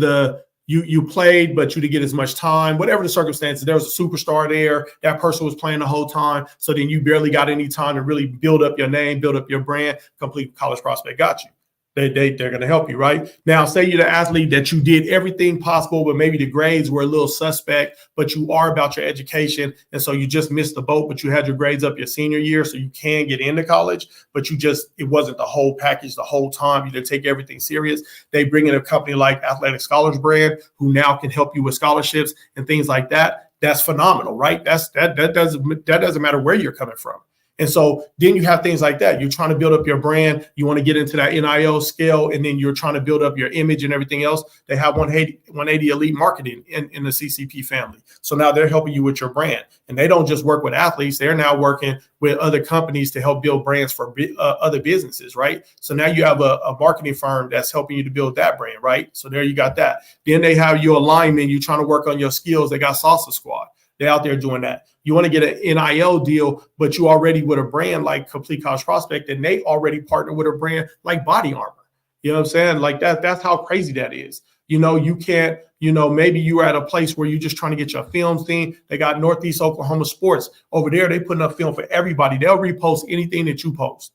you played, but you didn't get as much time, whatever the circumstances, there was a superstar there, that person was playing the whole time. So then you barely got any time to really build up your name, build up your brand. Complete College Prospect got you. They're going to help you, right? Now, say you're the athlete that you did everything possible, but maybe the grades were a little suspect, but you are about your education. And so you just missed the boat, but you had your grades up your senior year, so you can get into college, but it wasn't the whole package the whole time. You didn't take everything serious. They bring in a company like Athletic Scholars Brand, who now can help you with scholarships and things like that. That's phenomenal, right? That doesn't matter where you're coming from. And so then you have things like that. You're trying to build up your brand. You want to get into that NIL scale, and then you're trying to build up your image and everything else. They have 180 Elite Marketing in the CCP family. So now they're helping you with your brand. And they don't just work with athletes. They're now working with other companies to help build brands for other businesses, right? So now you have a marketing firm that's helping you to build that brand, right? So there you got that. Then they have your alignment. You're trying to work on your skills. They got Salsa Squad. They're out there doing that. You want to get an NIL deal, but you already with a brand like Complete College Prospect, and they already partner with a brand like Body Armor. You know what I'm saying? Like that's how crazy that is. You can't, maybe you're at a place where you're just trying to get your film thing. They got Northeast Oklahoma Sports over there. They putting up film for everybody. They'll repost anything that you post.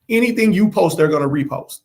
Anything you post, they're going to repost.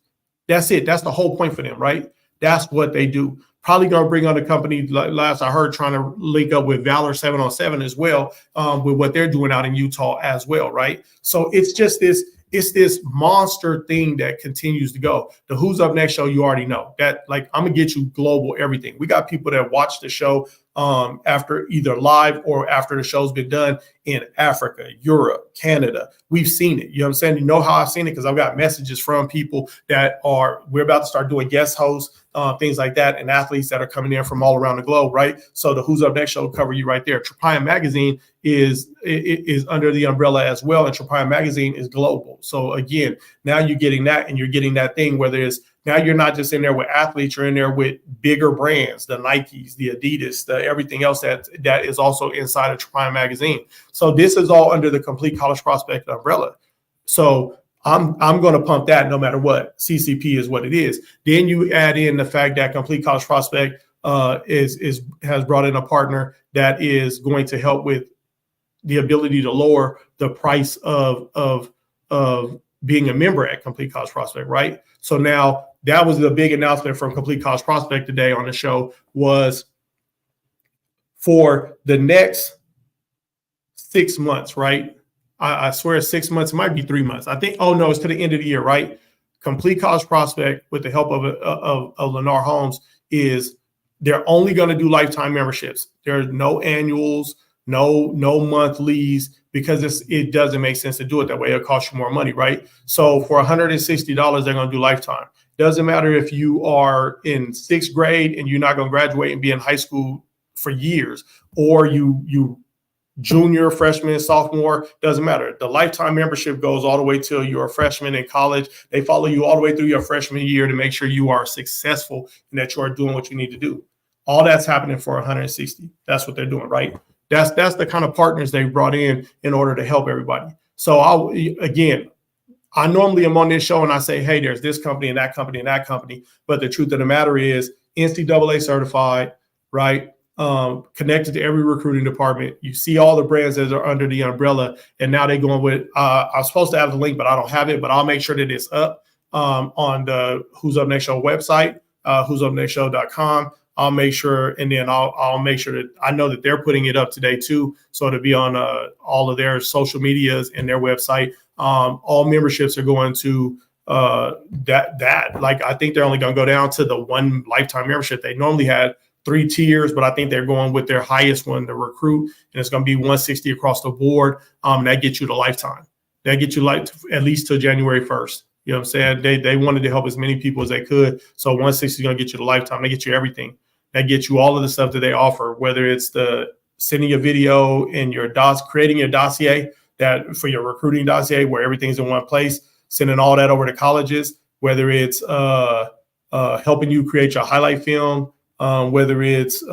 That's it. That's the whole point for them, right? That's what they do. Probably going to bring on a company, last I heard, trying to link up with Valor 7-on-7 as well, with what they're doing out in Utah as well, right? So it's just this monster thing that continues to go. The Who's Up Next show, you already know. That, like, I'm going to get you global everything. We got people that watch the show after either live or after the show's been done in Africa, Europe, Canada. We've seen it. You know what I'm saying? You know how I've seen it because I've got messages from people we're about to start doing guest hosts, things like that, and athletes that are coming in from all around the globe, right? So the Who's Up Next show will cover you right there. Trapian Magazine is under the umbrella as well, and Trapian Magazine is global. So again, now you're getting that, and you're getting that thing where now you're not just in there with athletes, you're in there with bigger brands, the Nikes, the Adidas, the everything else that is also inside of Trapian Magazine. So this is all under the Complete College Prospect umbrella. So I'm going to pump that no matter what. CCP is what it is. Then you add in the fact that Complete College Prospect has brought in a partner that is going to help with the ability to lower the price of being a member at Complete College Prospect, right? So now that was the big announcement from Complete College Prospect today on the show, was for the next 6 months, right? I swear 6 months, it might be 3 months. I think, oh no, it's to the end of the year, right? Complete College Prospect, with the help of Lennar Holmes, is they're only going to do lifetime memberships. There's no annuals, no monthlies, because it doesn't make sense to do it that way. It'll cost you more money, right? So for $160, they're going to do lifetime. Doesn't matter if you are in 6th grade and you're not going to graduate and be in high school for years, or you junior, freshman, sophomore, doesn't matter. The lifetime membership goes all the way till you're a freshman in college. They follow you all the way through your freshman year to make sure you are successful and that you are doing what you need to do. All that's happening for $160. That's what they're doing, right? That's the kind of partners they brought in order to help everybody. So I normally am on this show and I say, hey, there's this company and that company and that company. But the truth of the matter is NCAA certified, right? Connected to every recruiting department. You see all the brands that are under the umbrella, and now they're going with, I'm supposed to have the link, but I don't have it, but I'll make sure that it's up on the Who's Up Next Show website, who'supnextshow.com. I'll make sure, and then I'll make sure that I know that they're putting it up today too. So it'll be on all of their social medias and their website. All memberships are going to that. Like, I think they're only going to go down to the one lifetime membership. They normally had 3 tiers, but I think they're going with their highest one, the recruit, and it's going to be $160 across the board. That gets you the lifetime. That gets you at least till January 1st. You know what I'm saying? They wanted to help as many people as they could. So $160 is going to get you the lifetime. They get you everything. That gets you all of the stuff that they offer, whether it's the sending a video in your creating your dossier, that for your recruiting dossier where everything's in one place, sending all that over to colleges, whether it's helping you create your highlight film, whether it's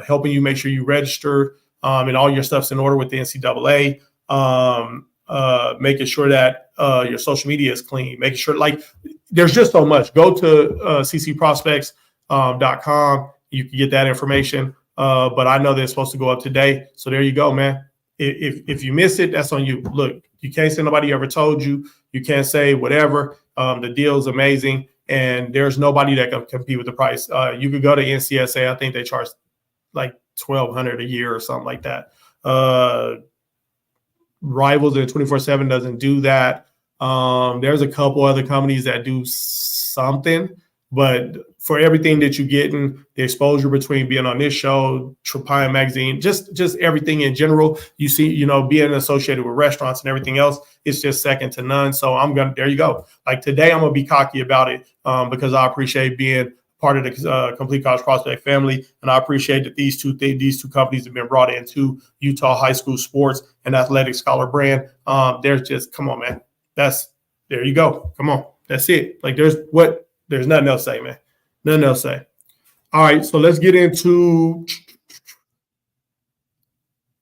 helping you make sure you register and all your stuff's in order with the NCAA, making sure that your social media is clean, making sure, like, there's just so much. Go to ccprospects.com. You can get that information. But I know they're supposed to go up today. So there you go, man. If you miss it, that's on you. Look, you can't say nobody ever told you. You can't say whatever. The deal is amazing. And there's nobody that can compete with the price. You could go to NCSA. I think they charge like $1,200 a year or something like that. Rivals and 24/7 doesn't do that. There's a couple other companies that do something, but for everything that you're getting, the exposure between being on this show, Trapine Magazine, just everything in general, you see, being associated with restaurants and everything else, it's just second to none. So there you go. Like today, I'm going to be cocky about it because I appreciate being part of the Complete College Prospect family. And I appreciate that these two companies have been brought into Utah high school sports and athletic scholar brand. There's just, come on, man. There you go. Come on. That's it. Like there's nothing else to say, man. Nothing else to say. All right. So let's get into,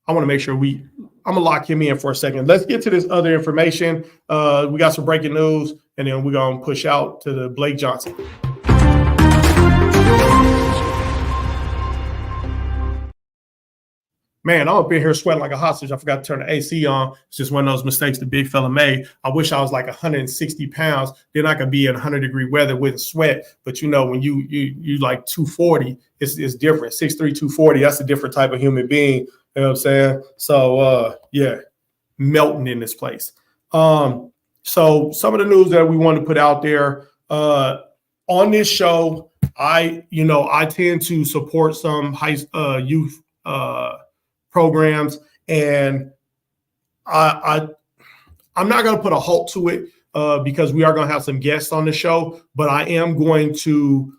I want to make sure I'm going to lock him in for a second. Let's get to this other information. We got some breaking news, and then we're going to push out to the Blake Johnson. Man, I'm up in here sweating like a hostage. I forgot to turn the AC on. It's just one of those mistakes the big fella made. I wish I was like 160 pounds. Then I could be in 100-degree weather with sweat. But when you like 240, it's different. 6'3", 240, that's a different type of human being. You know what I'm saying? So, melting in this place. So some of the news that we want to put out there on this show, I tend to support some youth programs, and I'm not going to put a halt to it because we are going to have some guests on the show, but I am going to,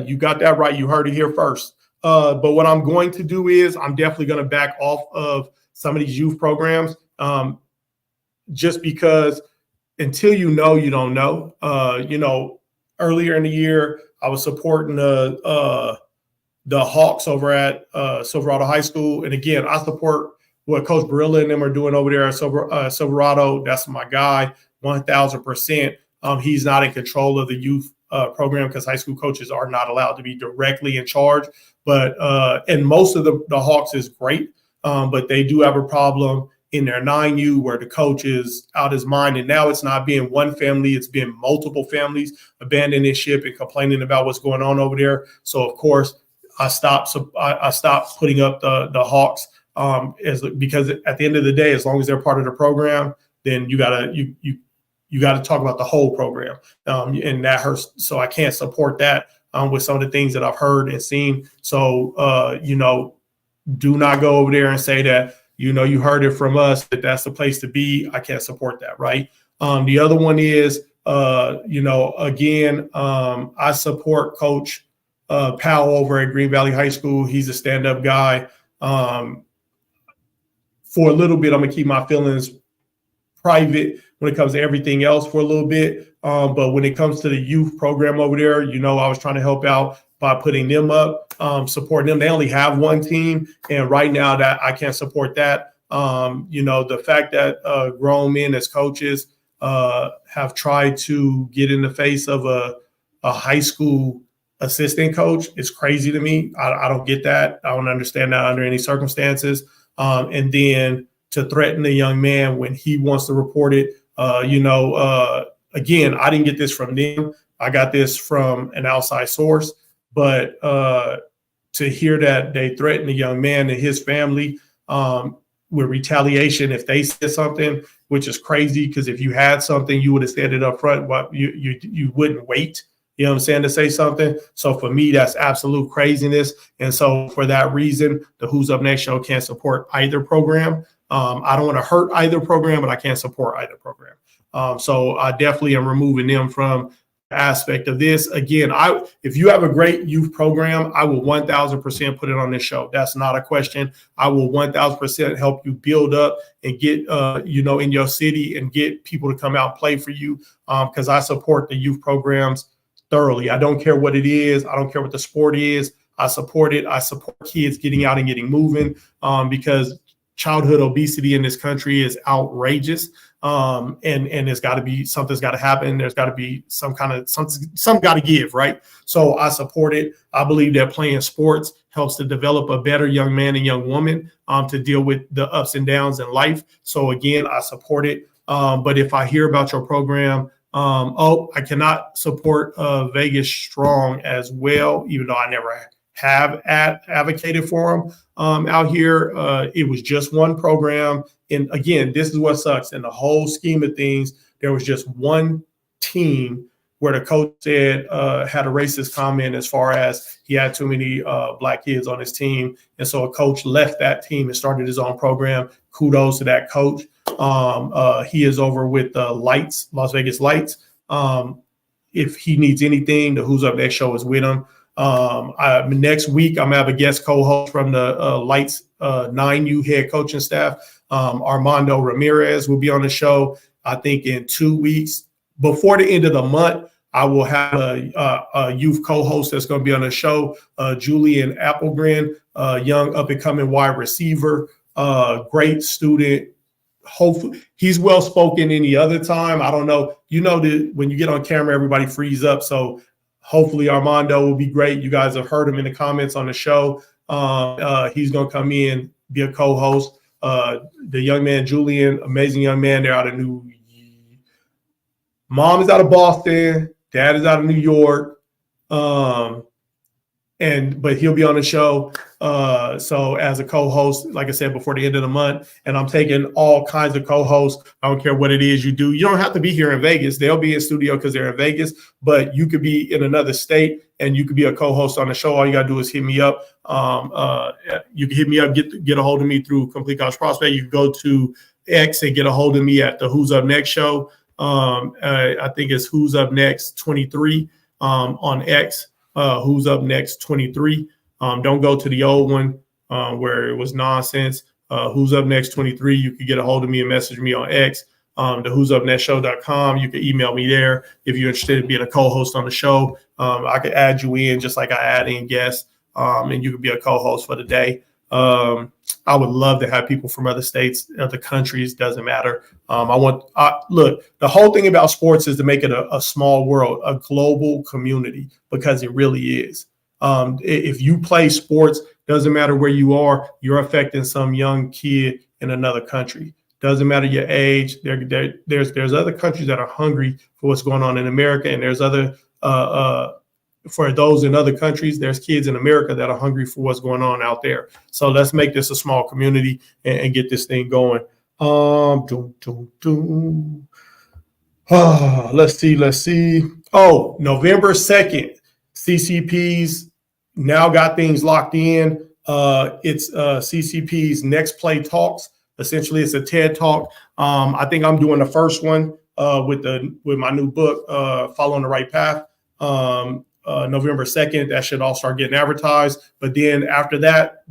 you got that right. You heard it here first. But what I'm going to do is I'm definitely going to back off of some of these youth programs just because until you know, you don't know. Earlier in the year, I was supporting the Hawks over at Silverado High School. And again, I support what Coach Barilla and them are doing over there at Silverado. That's my guy, 1,000%. He's not in control of the youth program because high school coaches are not allowed to be directly in charge. But and most of the Hawks is great, but they do have a problem in their 9U where the coach is out his mind. And now it's not being one family, it's been multiple families abandoning ship and complaining about what's going on over there. So, of course, I stopped putting up the Hawks because at the end of the day, as long as they're part of the program, then you gotta talk about the whole program, and that hurts. So I can't support that with some of the things that I've heard and seen. So do not go over there and say that you heard it from us that that's the place to be. I can't support that, right? The other one is again, I support Coach Powell over at Green Valley High School. He's a stand-up guy. For a little bit, I'm gonna keep my feelings private when it comes to everything else for a little bit. But when it comes to the youth program over there, I was trying to help out by putting them up, supporting them. They only have one team, and right now that I can't support that. The fact that grown men as coaches have tried to get in the face of a high school assistant coach is crazy to me. I don't get that. I don't understand that under any circumstances. And then to threaten a young man when he wants to report it, again, I didn't get this from them. I got this from an outside source. But to hear that they threatened a young man and his family with retaliation if they said something, which is crazy, because if you had something, you would have said it up front. But you wouldn't wait, to say something. So for me, that's absolute craziness. And so for that reason, the Who's Up Next show can't support either program. I don't want to hurt either program, but I can't support either program. So I definitely am removing them from aspect of this. Again, if you have a great youth program, I will 1000% put it on this show. That's not a question. I will 1000% help you build up and get in your city and get people to come out and play for you, because I support the youth programs thoroughly. I don't care what it is. I don't care what the sport is. I support it. I support kids getting out and getting moving, because childhood obesity in this country is outrageous. And it's got to be, something's got to happen. There's got to be some got to give, right? So I support it. I believe that playing sports helps to develop a better young man and young woman to deal with the ups and downs in life. So again, I support it. But if I hear about your program, I cannot support Vegas Strong as well, even though I never have advocated for them out here. It was just one program. And again, this is what sucks. In the whole scheme of things, there was just one team where the coach said had a racist comment as far as he had too many black kids on his team. And so a coach left that team and started his own program. Kudos to that coach. He is over with the Lights, Las Vegas Lights. If he needs anything, the Who's Up Next show is with him. Next week, I'm gonna have a guest co-host from the Lights 9U head coaching staff. Armando Ramirez will be on the show. I think in 2 weeks, before the end of the month, I will have a youth co-host that's going to be on the show. Julian Applegren, young up and coming wide receiver, great student. Hopefully, he's well spoken any other time. I don't know. When you get on camera, everybody frees up. So hopefully Armando will be great. You guys have heard him in the comments on the show. He's going to come in, be a co-host. The young man, Julian, amazing young man. They're out of Mom is out of Boston. Dad is out of New York. But he'll be on the show. So as a co-host, like I said, before the end of the month, and I'm taking all kinds of co-hosts. I don't care what it is you do. You don't have to be here in Vegas. They'll be in studio because they're in Vegas, but you could be in another state and you could be a co-host on the show. All you got to do is hit me up. You can hit me up, get a hold of me through Complete College Prospect. You can go to X and get a hold of me at the Who's Up Next show. I think it's Who's Up Next 23 on X. Who's Up Next 23. Don't go to the old one where it was nonsense. Who's Up Next 23. You can get a hold of me and message me on X. The Who's Up Next show.com. You can email me there if you're interested in being a co-host on the show. I could add you in just like I add in guests, and you could be a co-host for the day. I would love to have people from other states, other countries, doesn't matter. Look, the whole thing about sports is to make it a small world, a global community, because it really is. If you play sports, doesn't matter where you are, you're affecting some young kid in another country. Doesn't matter your age. There's other countries that are hungry for what's going on in America, and there's other for those in other countries, there's kids in America that are hungry for what's going on out there. So let's make this a small community and get this thing going. Let's see. Oh, November 2nd, CCP's now got things locked in. It's CCP's Next Play Talks. Essentially, it's a TED Talk. I think I'm doing the first one with my new book, Following the Right Path. November 2nd, that should all start getting advertised. But then after that,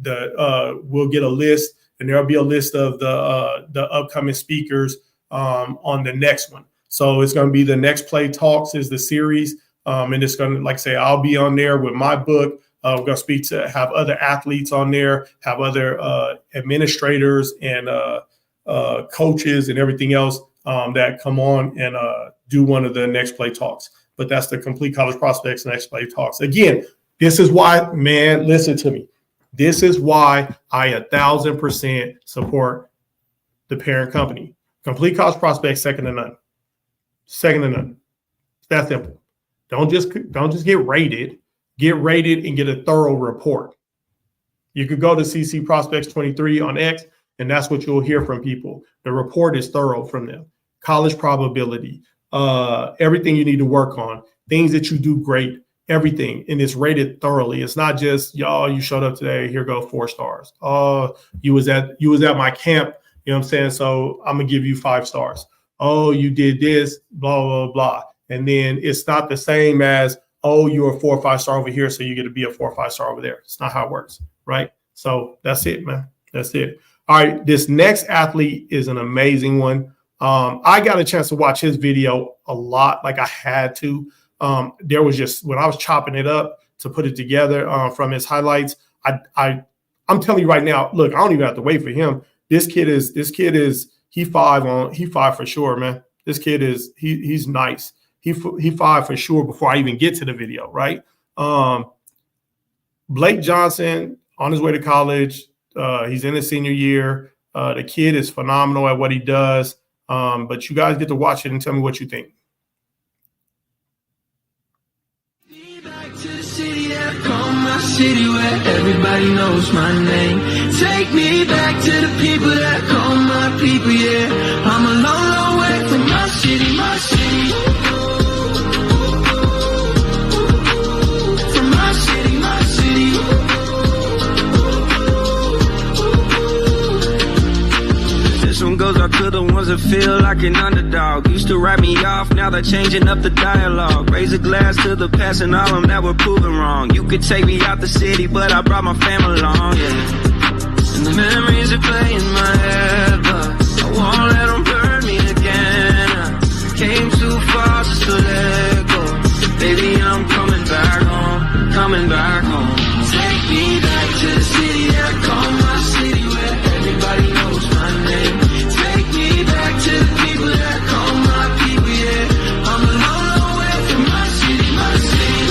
we'll get a list, and there'll be a list of the upcoming speakers on the next one. So it's going to be the Next Play Talks is the series, and it's going to, like I say, I'll be on there with my book. We're going to have other athletes on there, have other administrators and coaches and everything else that come on and do one of the Next Play Talks. But that's the Complete College Prospects Next Play Talks. Again, this is why, man, listen to me. This is why I 1,000% support the parent company. Complete College Prospects, second to none. Second to none. It's that simple. Don't just get rated. Get rated and get a thorough report. You could go to CC Prospects 23 on X, and that's what you'll hear from people. The report is thorough from them. College probability, everything you need to work on, things that you do great, everything, and it's rated thoroughly. It's not just, y'all, you showed up today, here go 4 stars. Oh, you was at my camp, you know what I'm saying? So I'm gonna give you 5 stars. Oh, you did this, blah, blah, blah. And then it's not the same as, oh, you're a 4 or 5 star over here, so you get to be a 4 or 5 star over there. It's not how it works, right? So that's it, man. That's it. All right, this next athlete is an amazing one. I got a chance to watch his video a lot, like I had to. There was just, when I was chopping it up to put it together from his highlights, I'm telling you right now, look, I don't even have to wait for him. He 5 for sure, man. This kid is, he's nice. He 5 for sure before I even get to the video, right? Blake Johnson on his way to college. He's in his senior year. The kid is phenomenal at what he does. But you guys get to watch it and tell me what you think. Back to the city that I call my city, where everybody knows my name. Take me back to the people that I call my people, yeah. I'm a long, long way from my city, my city. Goes out to the ones that feel like an underdog. Used to write me off, now they're changing up the dialogue. Raise a glass to the past and all them that were proven wrong. You could take me out the city, but I brought my family along, yeah. And the memories are playing in my head, but I won't let them burn me again. I came too far just to let go. Baby, I'm coming back home, coming back home. Take me back to the city that I call my city, where everybody knows my name. Back to the people that call my people, yeah. I'm a long, long way from my city, my city.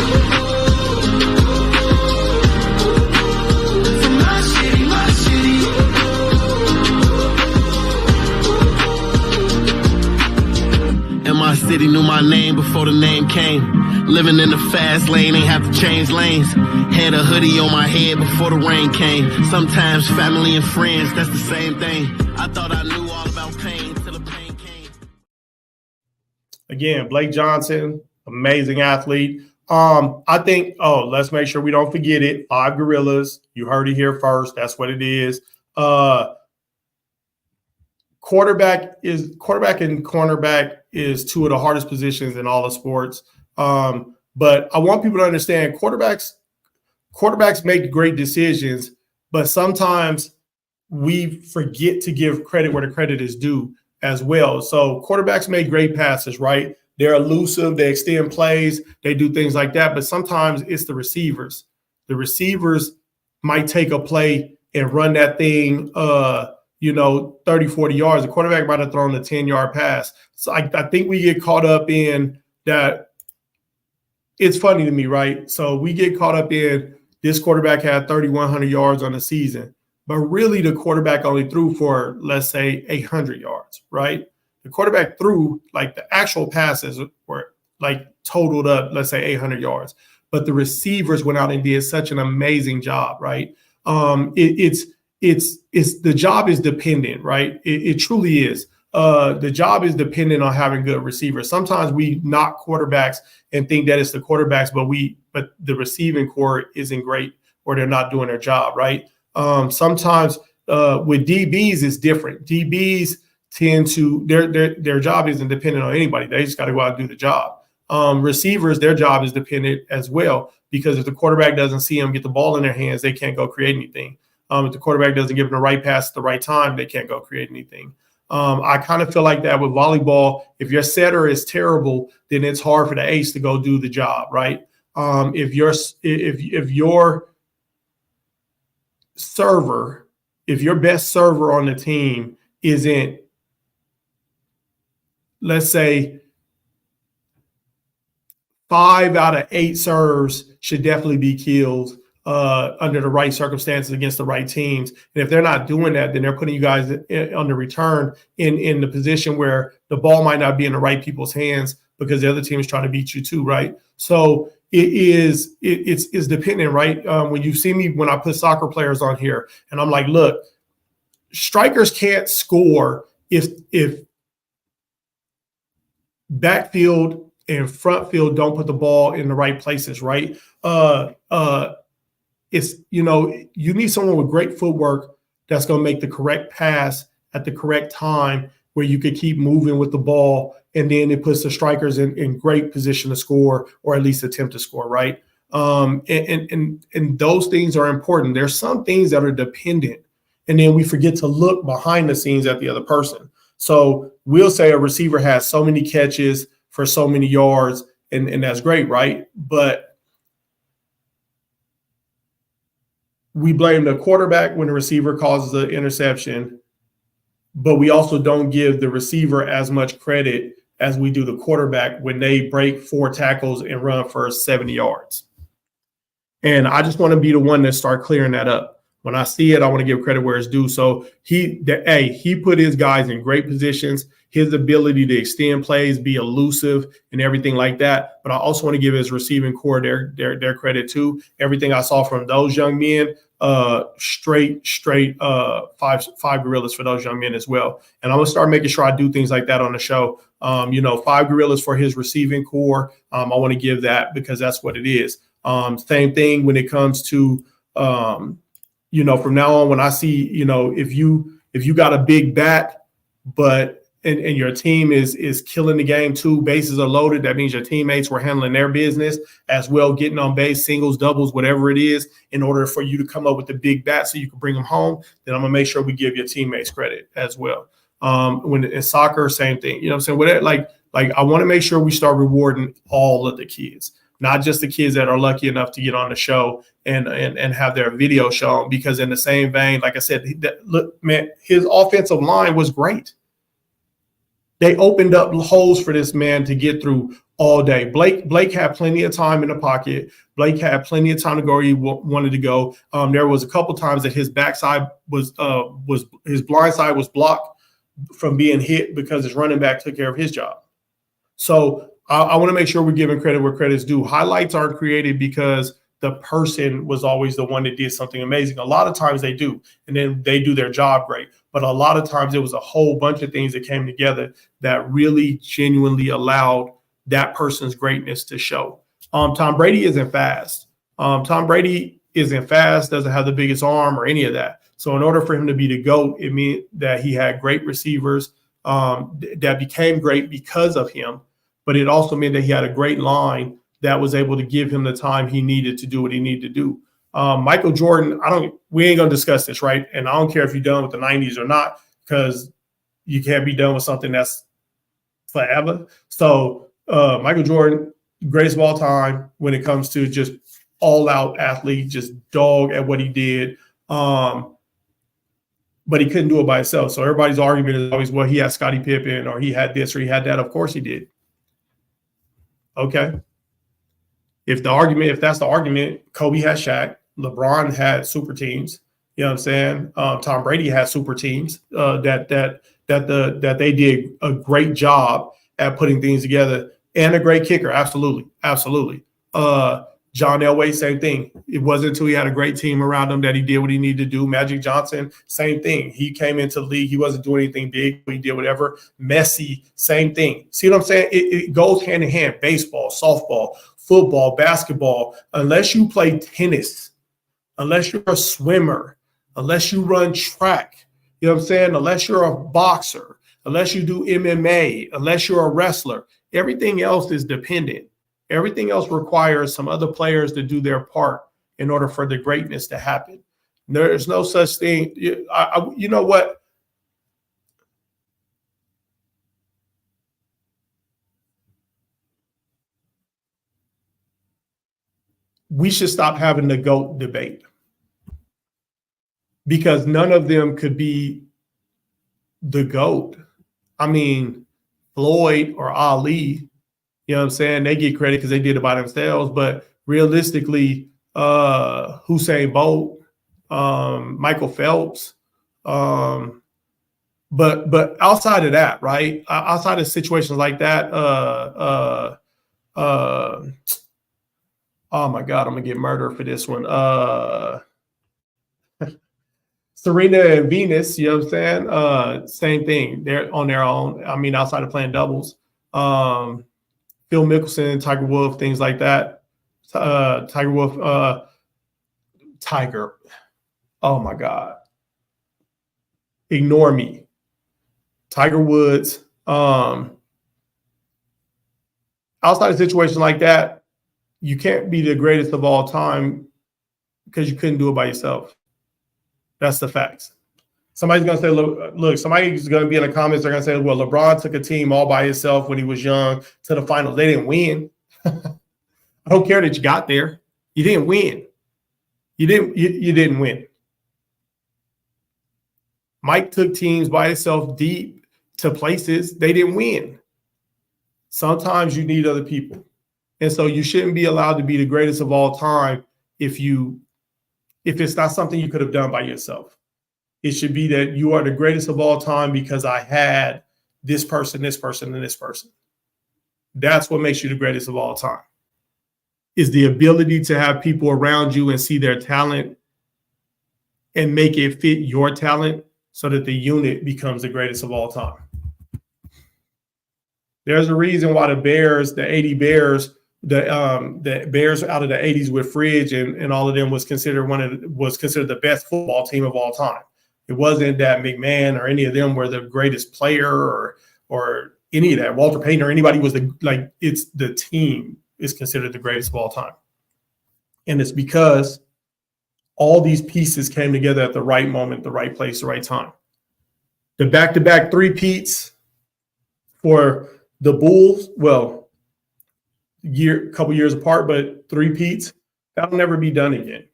From my city, my city. And my city knew my name before the name came. Living in the fast lane, ain't have to change lanes. Had a hoodie on my head before the rain came. Sometimes family and friends, that's the same thing. I thought I knew all about pain till the pain came. Again, Blake Johnson, amazing athlete. I think, let's make sure we don't forget it. 5 Gorillas. You heard it here first. That's what it is. Quarterback and cornerback is 2 of the hardest positions in all of sports. But I want people to understand quarterbacks make great decisions, but sometimes we forget to give credit where the credit is due as well. So quarterbacks make great passes, right? They're elusive, they extend plays, they do things like that, but sometimes it's the receivers. The receivers might take a play and run that thing 30, 40 yards. The quarterback might have thrown a 10-yard pass. So I think we get caught up in that. It's funny to me, right? So we get caught up in this quarterback had 3,100 yards on the season, but really the quarterback only threw for, let's say, 800 yards, right? The quarterback threw, like, the actual passes were like totaled up, let's say 800 yards, but the receivers went out and did such an amazing job, right? It's the job is dependent, right? It truly is. The job is dependent on having good receivers. Sometimes we knock quarterbacks and think that it's the quarterbacks, but the receiving core isn't great or they're not doing their job, right? Sometimes with DBs it's different. DBs tend to their job isn't dependent on anybody. They just got to go out and do the job. Receivers, their job is dependent as well, because if the quarterback doesn't see them get the ball in their hands, they can't go create anything. If the quarterback doesn't give them the right pass at the right time, they can't go create anything. I kind of feel like that with volleyball. If your setter is terrible, then it's hard for the ace to go do the job, right? If your server, if your best server on the team isn't, let's say, 5 out of 8 serves should definitely be kills under the right circumstances against the right teams. And if they're not doing that, then they're putting you guys on the return in the position where the ball might not be in the right people's hands because the other team is trying to beat you too, right? So it's dependent, right? When you see me, when I put soccer players on here and I'm like, look, strikers can't score if backfield and front field don't put the ball in the right places, right? It's, you need someone with great footwork that's going to make the correct pass at the correct time where you could keep moving with the ball, and then it puts the strikers in great position to score, or at least attempt to score, right? And those things are important. There's some things that are dependent, and then we forget to look behind the scenes at the other person. So we'll say a receiver has so many catches for so many yards, and that's great, right? But we blame the quarterback when the receiver causes the interception, but we also don't give the receiver as much credit as we do the quarterback when they break 4 tackles and run for 70 yards. And I just want to be the one that start clearing that up. When I see it, I want to give credit where it's due. So he put his guys in great positions, his ability to extend plays, be elusive and everything like that. But I also want to give his receiving core their credit too. Everything I saw from those young men, straight five gorillas for those young men as well. And I'm gonna start making sure I do things like that on the show. 5 gorillas for his receiving core. I want to give that because that's what it is. Same thing when it comes to from now on, when I see, if you got a big bat, but and your team is killing the game too, bases are loaded, that means your teammates were handling their business as well, getting on base, singles, doubles, whatever it is, in order for you to come up with the big bat so you can bring them home, then I'm gonna make sure we give your teammates credit as well. When in soccer, same thing. You know what I'm saying? Whatever, like I want to make sure we start rewarding all of the kids, not just the kids that are lucky enough to get on the show and have their video shown. Because in the same vein, like I said, look, man, his offensive line was great. They opened up holes for this man to get through all day. Blake had plenty of time in the pocket. Blake had plenty of time to go where he wanted to go. There was a couple times that his backside was his blind side was blocked from being hit because his running back took care of his job. So I want to make sure we're giving credit where credit's due. Highlights aren't created because the person was always the one that did something amazing. A lot of times they do, and then they do their job great. But a lot of times it was a whole bunch of things that came together that really genuinely allowed that person's greatness to show. Tom Brady isn't fast. Doesn't have the biggest arm or any of that. So in order for him to be the GOAT, it meant that he had great receivers that became great because of him. But it also meant that he had a great line that was able to give him the time he needed to do what he needed to do. Michael Jordan, we ain't gonna discuss this, right? And I don't care if you're done with the 90s or not, because you can't be done with something that's forever. So Michael Jordan, greatest of all time when it comes to just all-out athlete, just dog at what he did. But he couldn't do it by himself. So everybody's argument is always, well, he had Scottie Pippen, or he had this, or he had that. Of course he did. Okay. If that's the argument, Kobe had Shaq, LeBron had super teams, You know what I'm saying? Tom Brady had super teams that they did a great job at putting things together, and a great kicker. Absolutely. John Elway, same thing. It wasn't until he had a great team around him that he did what he needed to do. Magic Johnson, same thing. He came into the league. He wasn't doing anything big. He did whatever. Messi, same thing. See what I'm saying? It goes hand in hand. Baseball, softball, football, basketball. Unless you play tennis, unless you're a swimmer, unless you run track, you know what I'm saying? Unless you're a boxer, unless you do MMA, unless you're a wrestler, everything else is dependent. Everything else requires some other players to do their part in order for the greatness to happen. There's no such thing. You know what? We should stop having the GOAT debate, because none of them could be the GOAT. I mean, Floyd or Ali, you know what I'm saying? They get credit because they did it by themselves. But realistically, Usain Bolt, Michael Phelps, but outside of that, right? Outside of situations like that, oh my God, I'm gonna get murdered for this one. Serena and Venus, you know what I'm saying? Same thing. They're on their own. I mean, outside of playing doubles. Phil Mickelson, Tiger Woods, things like that. Tiger Woods, Tiger. Oh my God. Ignore me. Tiger Woods. Outside of situations like that, you can't be the greatest of all time because you couldn't do it by yourself. That's the facts. Somebody's going to say, look, somebody's going to be in the comments. They're going to say, well, LeBron took a team all by himself when he was young to the finals. They didn't win. I don't care that you got there. You didn't win. You didn't win. Mike took teams by himself deep to places. They didn't win. Sometimes you need other people. And so you shouldn't be allowed to be the greatest of all time if it's not something you could have done by yourself. It should be that you are the greatest of all time because I had this person, this person, and this person. That's what makes you the greatest of all time, is the ability to have people around you and see their talent and make it fit your talent so that the unit becomes the greatest of all time. There's a reason why the Bears, the 80 Bears, the Bears out of the 80s with Fridge and all of them was considered the best football team of all time. It wasn't that McMahon or any of them were the greatest player or any of that. Walter Payton or anybody was it's the team is considered the greatest of all time. And it's because all these pieces came together at the right moment, the right place, the right time. The back-to-back three-peats for the Bulls, well, couple years apart, but three-peats, that'll never be done again.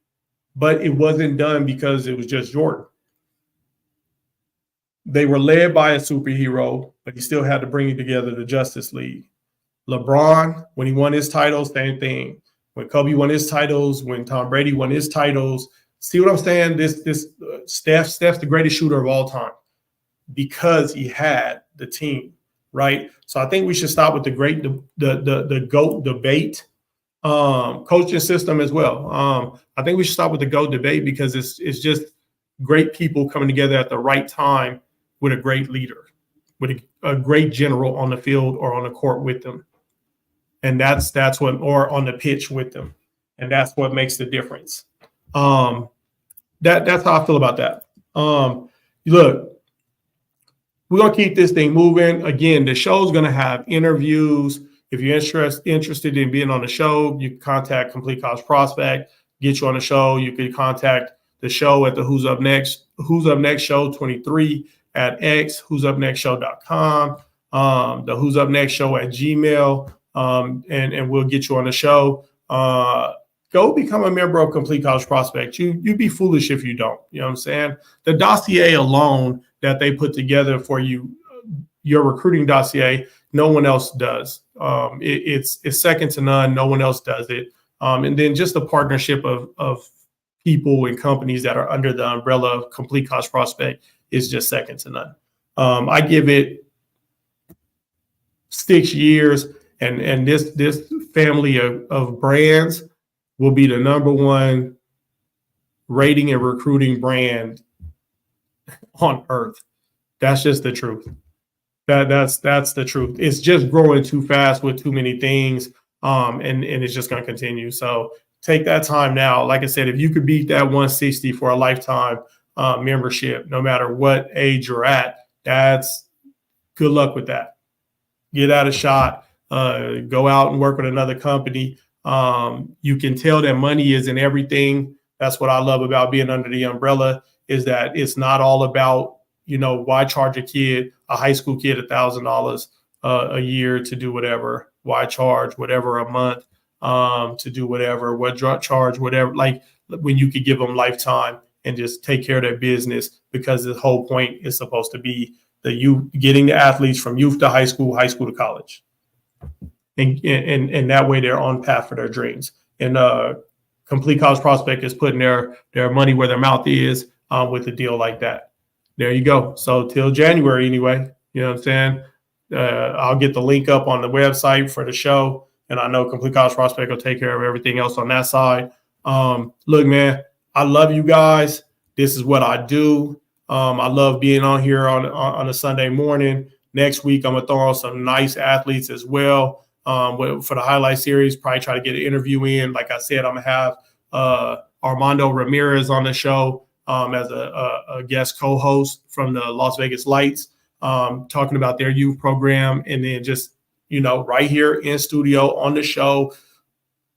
But it wasn't done because it was just Jordan. They were led by a superhero, but he still had to bring together the Justice League. LeBron, when he won his titles, same thing. When Kobe won his titles, when Tom Brady won his titles, see what I'm saying? Steph's the greatest shooter of all time because he had the team, right? So I think we should stop with the GOAT debate, coaching system as well. I think we should stop with the GOAT debate because it's just great people coming together at the right time with a great leader, with a great general on the field or on the court with them. And that's what, or on the pitch with them. And that's what makes the difference. That's how I feel about that. Look, we're going to keep this thing moving. Again, the show's going to have interviews. If you're interested in being on the show, you can contact Complete College Prospect, get you on the show. You can contact the show at the Who's Up Next Show 23 at X, who'supnextshow.com, the Who's Up Next Show at Gmail, and we'll get you on the show. Go become a member of Complete College Prospect. You'd be foolish if you don't. You know what I'm saying? The dossier alone that they put together for you, your recruiting dossier, no one else does. It's second to none. No one else does it. And then just the partnership of people and companies that are under the umbrella of Complete College Prospect is just second to none. I give it 6 years, and this family of brands will be the number one rating and recruiting brand on earth. That's just the truth. That's the truth. It's just growing too fast with too many things, and it's just going to continue. So take that time now. Like I said, if you could beat that 160 for a lifetime membership, no matter what age you're at, that's good luck with that. Get out a shot. Go out and work with another company. You can tell that money isn't everything. That's what I love about being under the umbrella, is that it's not all about, why charge a high school kid $1,000 a year to do whatever? Why charge whatever a month to do whatever? Charge whatever? Like, when you could give them lifetime and just take care of their business, because the whole point is supposed to be getting the athletes from youth to high school to college, and that way they're on path for their dreams. And Complete College Prospect is putting their money where their mouth is with a deal like that. There you go. So till January anyway, you know what I'm saying? I'll get the link up on the website for the show, and I know Complete College Prospect will take care of everything else on that side. Look, man, I love you guys. This is what I do. I love being on here on a Sunday morning. Next week, I'm going to throw on some nice athletes as well for the highlight series. Probably try to get an interview in. Like I said, I'm going to have Armando Ramirez on the show as a guest co-host from the Las Vegas Lights, talking about their youth program. And then just, right here in studio on the show,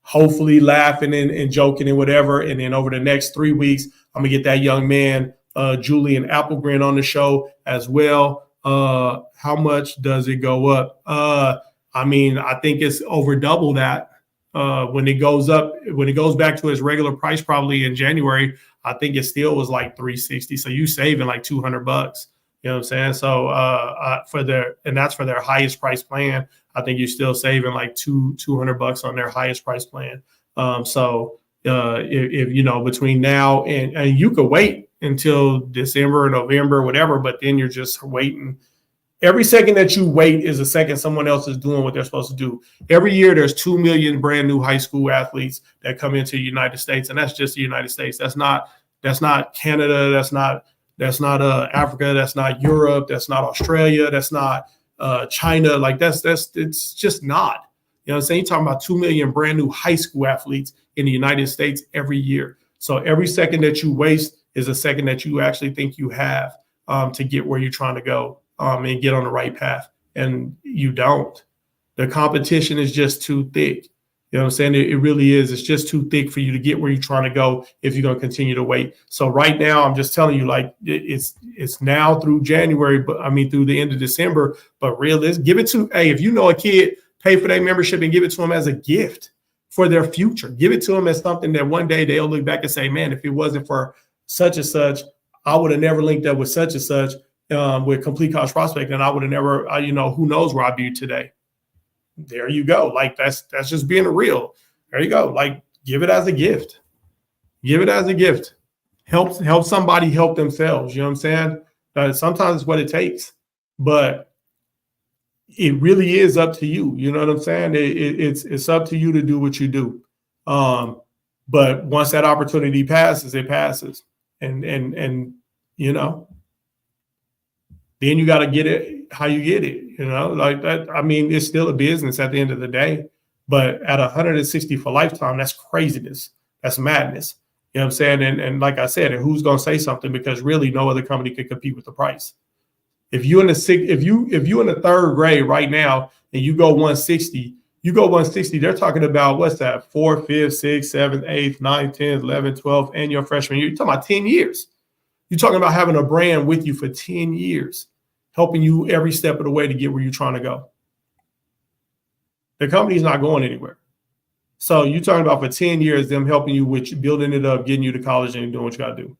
hopefully laughing and joking and whatever. And then over the next 3 weeks, I'm going to get that young man, Julian Applegren, on the show as well. How much does it go up? I think it's over double that. When it goes back to its regular price, probably in January, I think it still was like $360. So you saving like $200. You know what I'm saying? So that's for their highest price plan. I think you're still saving like $200 on their highest price plan. If between now and you could wait until December or November, whatever, but then you're just waiting. Every second that you wait is a second someone else is doing what they're supposed to do. Every year, there's 2 million brand new high school athletes that come into the United States, and that's just the United States. That's not Canada. That's not Africa. That's not Europe. That's not Australia. That's not China. Like it's just not. You know what I'm saying? You're talking about 2 million brand new high school athletes in the United States every year. So every second that you waste is a second that you actually think you have to get where you're trying to go. And get on the right path, and you don't. The competition is just too thick. You know what I'm saying? It really is. It's just too thick for you to get where you're trying to go if you're going to continue to wait. So right now, I'm just telling you, like, it's now through January, through the end of December. But realistic, give it to, if you know a kid, pay for their membership and give it to them as a gift for their future. Give it to them as something that one day they'll look back and say, man, if it wasn't for such and such, I would have never linked up with such and such. With Complete College Prospect, and I would have never, who knows where I'd be today. There you go. Like, that's just being real. There you go. Like, give it as a gift. Give it as a gift. Help somebody help themselves. You know what I'm saying? Sometimes it's what it takes, but it really is up to you. You know what I'm saying? It's up to you to do what you do. But once that opportunity passes, it passes, and then you got to get it how you get it, like that. It's still a business at the end of the day, but at 160 for lifetime, that's craziness. That's madness. You know what I'm saying? And like I said, and who's going to say something? Because really no other company could compete with the price. If you in the third grade right now and you go 160, they're talking about, what's that? 4th, 5th, 6th, 7th, 8th, 9th, 10th, 11th, 12th, and your freshman year. You're talking about 10 years. You're talking about having a brand with you for 10 years, helping you every step of the way to get where you're trying to go. The company's not going anywhere. So you're talking about for 10 years, them helping you with building it up, getting you to college and doing what you got to do.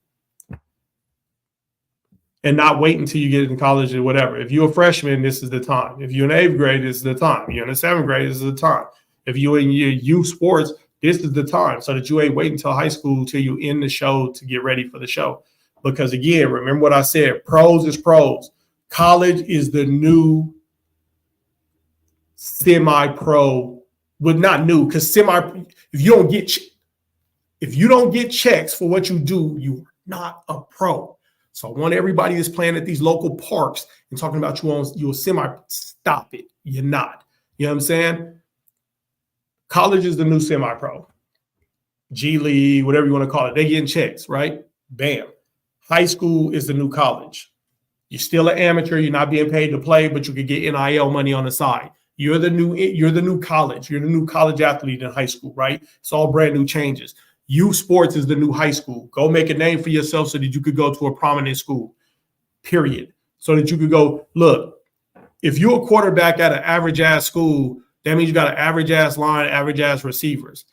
And not wait until you get in college or whatever. If you're a freshman, this is the time. If you're in 8th grade, this is the time. You're in the 7th grade, this is the time. If you're in your youth sports, This is the time, so that you ain't waiting until high school till you end the show to get ready for the show. Because again, remember what I said, pros is pros. College is the new semi-pro, well, not new, because if you don't get checks for what you do, you're not a pro. So I want everybody that's playing at these local parks and talking about you're stop it. You're not. You know what I'm saying? College is the new semi-pro. G League, whatever you want to call it. They getting checks, right? Bam. High school is the new college. You're still an amateur. You're not being paid to play, but you could get NIL money on the side. You're the new college. You're the new college athlete in high school, right? It's all brand new changes. Youth sports is the new high school. Go make a name for yourself so that you could go to a prominent school, period. So that you could go, look, if you're a quarterback at an average-ass school, that means you got an average-ass line, average-ass receivers.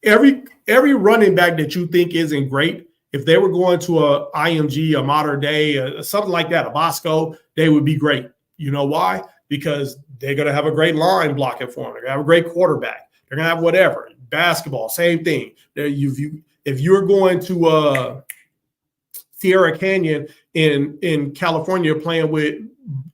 Every running back that you think isn't great, if they were going to a IMG, a Modern Day, something like that, a Bosco, they would be great. You know why? Because they're going to have a great line blocking for them. They're going to have a great quarterback. They're going to have whatever. Basketball, same thing. If you're going to Sierra Canyon in California playing with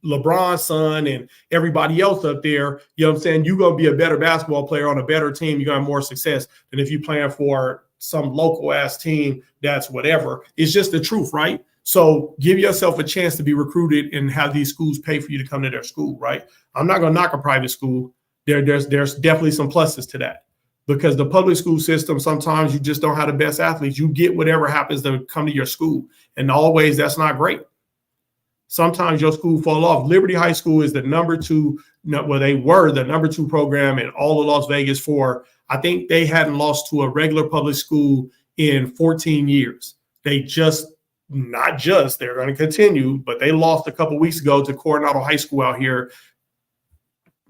LeBron's son and everybody else up there, you know what I'm saying? You're going to be a better basketball player on a better team. You're going to have more success than if you're playing for some local ass team that's whatever. It's just the truth, right? So give yourself a chance to be recruited and have these schools pay for you to come to their school, right? I'm not going to knock a private school. There's definitely some pluses to that. Because the public school system, sometimes you just don't have the best athletes. You get whatever happens to come to your school. And always, that's not great. Sometimes your school fall off. Liberty High School is the number 2, well, they were the number 2 program in all of Las Vegas for, I think they hadn't lost to a regular public school in 14 years. They're going to continue, but they lost a couple weeks ago to Coronado High School out here.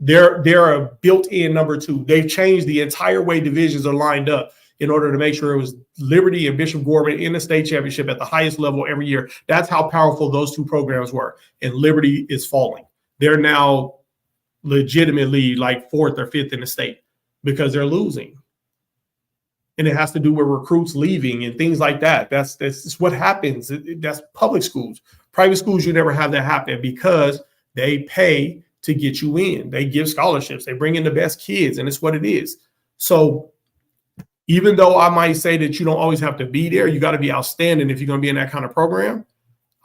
They're a built-in number 2. They've changed the entire way divisions are lined up in order to make sure it was Liberty and Bishop Gorman in the state championship at the highest level every year. That's how powerful those 2 programs were. And Liberty is falling. They're now legitimately like 4th or 5th in the state because they're losing. And it has to do with recruits leaving and things like that. That's what happens. That's public schools. Private schools, you never have that happen because they pay to get you in. They give scholarships. They bring in the best kids, and it's what it is. So even though I might say that you don't always have to be there, you got to be outstanding if you're going to be in that kind of program.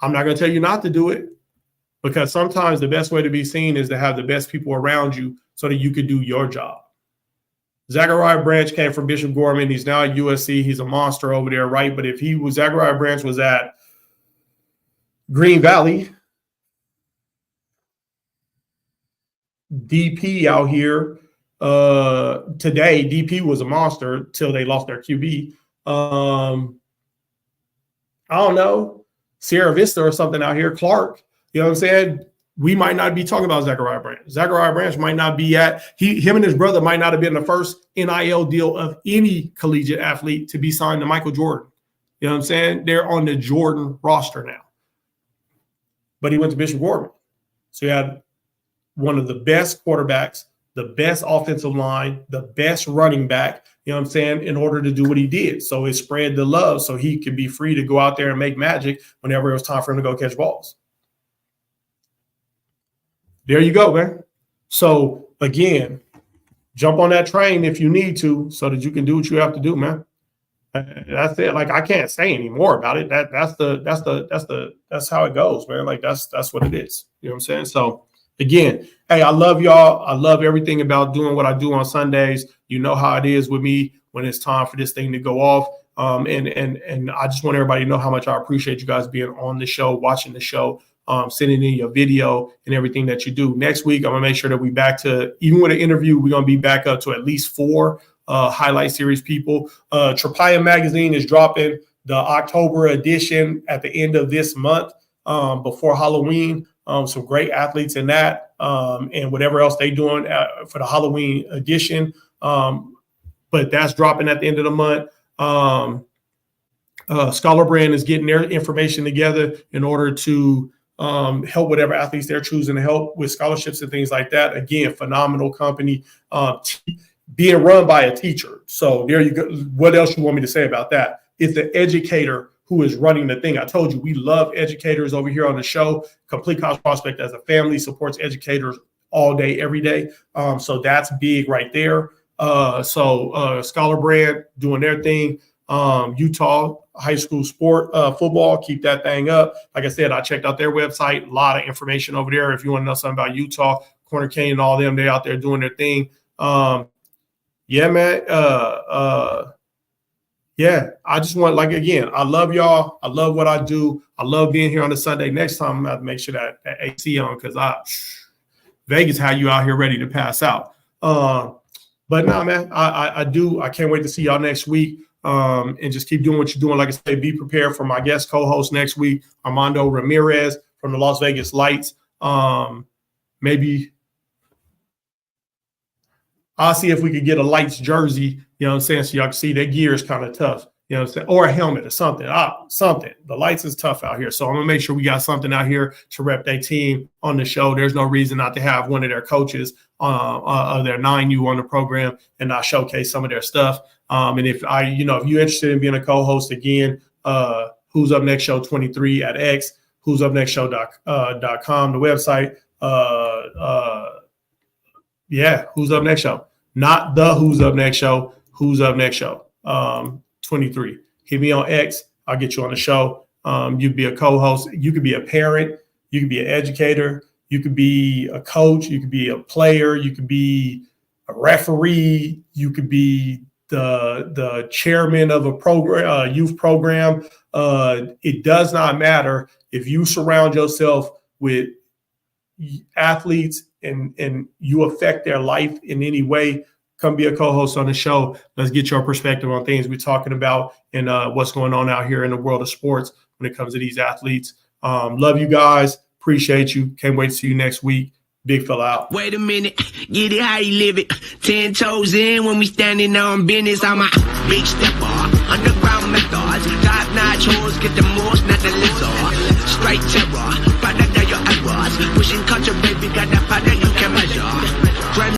I'm not going to tell you not to do it because sometimes the best way to be seen is to have the best people around you so that you could do your job. Zachariah Branch came from Bishop Gorman. He's now at USC. He's a monster over there, right? But if Zachariah Branch was at Green Valley, DP out here today, DP was a monster till they lost their QB. I don't know, Sierra Vista or something out here, Clark, you know what I'm saying? We might not be talking about Zachariah Branch. Zachariah Branch might not be him and his brother might not have been the first NIL deal of any collegiate athlete to be signed to Michael Jordan. You know what I'm saying? They're on the Jordan roster now. But he went to Bishop Gorman. So he had one of the best quarterbacks, the best offensive line, the best running back, you know what I'm saying, in order to do what he did. So it spread the love so he could be free to go out there and make magic whenever it was time for him to go catch balls. There you go, man. So, again, jump on that train if you need to so that you can do what you have to do, man. That's it. Like, I can't say any more about it. That's how it goes, man. Like, that's what it is. You know what I'm saying? So, again, hey, I love y'all. I love everything about doing what I do on Sundays. You know how it is with me when it's time for this thing to go off. And I just want everybody to know how much I appreciate you guys being on the show, watching the show, sending in your video and everything that you do. Next week, I'm going to make sure that we back to, even with an interview, we're going to be back up to at least 4 highlight series people. Trapaya Magazine is dropping the October edition at the end of this month before Halloween. Some great athletes in that and whatever else they're doing for the Halloween edition. But that's dropping at the end of the month. Scholar Brand is getting their information together in order to help whatever athletes they're choosing to help with scholarships and things like that. Again, phenomenal company. being run by a teacher. So there you go. What else you want me to say about that? It's the educator who is running the thing. I told you, we love educators over here on the show. Complete College Prospect as a family supports educators all day, every day. So that's big right there. Scholar Brand doing their thing. Utah high school football, keep that thing up. Like I said, I checked out their website, a lot of information over there. If you want to know something about Utah, Corner Cane and all them, they're out there doing their thing. Yeah, man. Yeah, I just want, like, again, I love y'all. I love what I do. I love being here on a Sunday. Next time I'm going to have to make sure that AC on, because Vegas had you out here ready to pass out. But no, man, I do. I can't wait to see y'all next week. And just keep doing what you're doing. Like I say, be prepared for my guest co-host next week, Armando Ramirez from the Las Vegas Lights. Maybe I'll see if we could get a Lights jersey, you know what I'm saying, so y'all can see their gear is kind of tough, you know what I'm saying, or a helmet or something. Something. The Lights is tough out here. So I'm going to make sure we got something out here to rep their team on the show. There's no reason not to have one of their coaches of their 9U on the program and not showcase some of their stuff. And if you're interested in being a co-host again, Who's Up Next Show 23 at X, Who's Up Next Show.com, the website. Who's Up Next Show, not the Who's Up Next Show, Who's Up Next Show 23. Hit me on X. I'll get you on the show. You'd be a co-host. You could be a parent. You could be an educator. You could be a coach. You could be a player. You could be a referee. You could be the chairman of a program, youth program. It does not matter if you surround yourself with athletes and you affect their life in any way. Come be a co-host on the show. Let's get your perspective on things we're talking about and what's going on out here in the world of sports when it comes to these athletes. Love you guys. Appreciate you. Can't wait to see you next week. Big fella out. Wait a minute, get it how you live it. 10 toes in when we standing on business. I'm a big stepper, underground methods. Top-notch hoes get the most, not the lizard. Straight terror, product of your errors. Pushing culture, baby, got that product.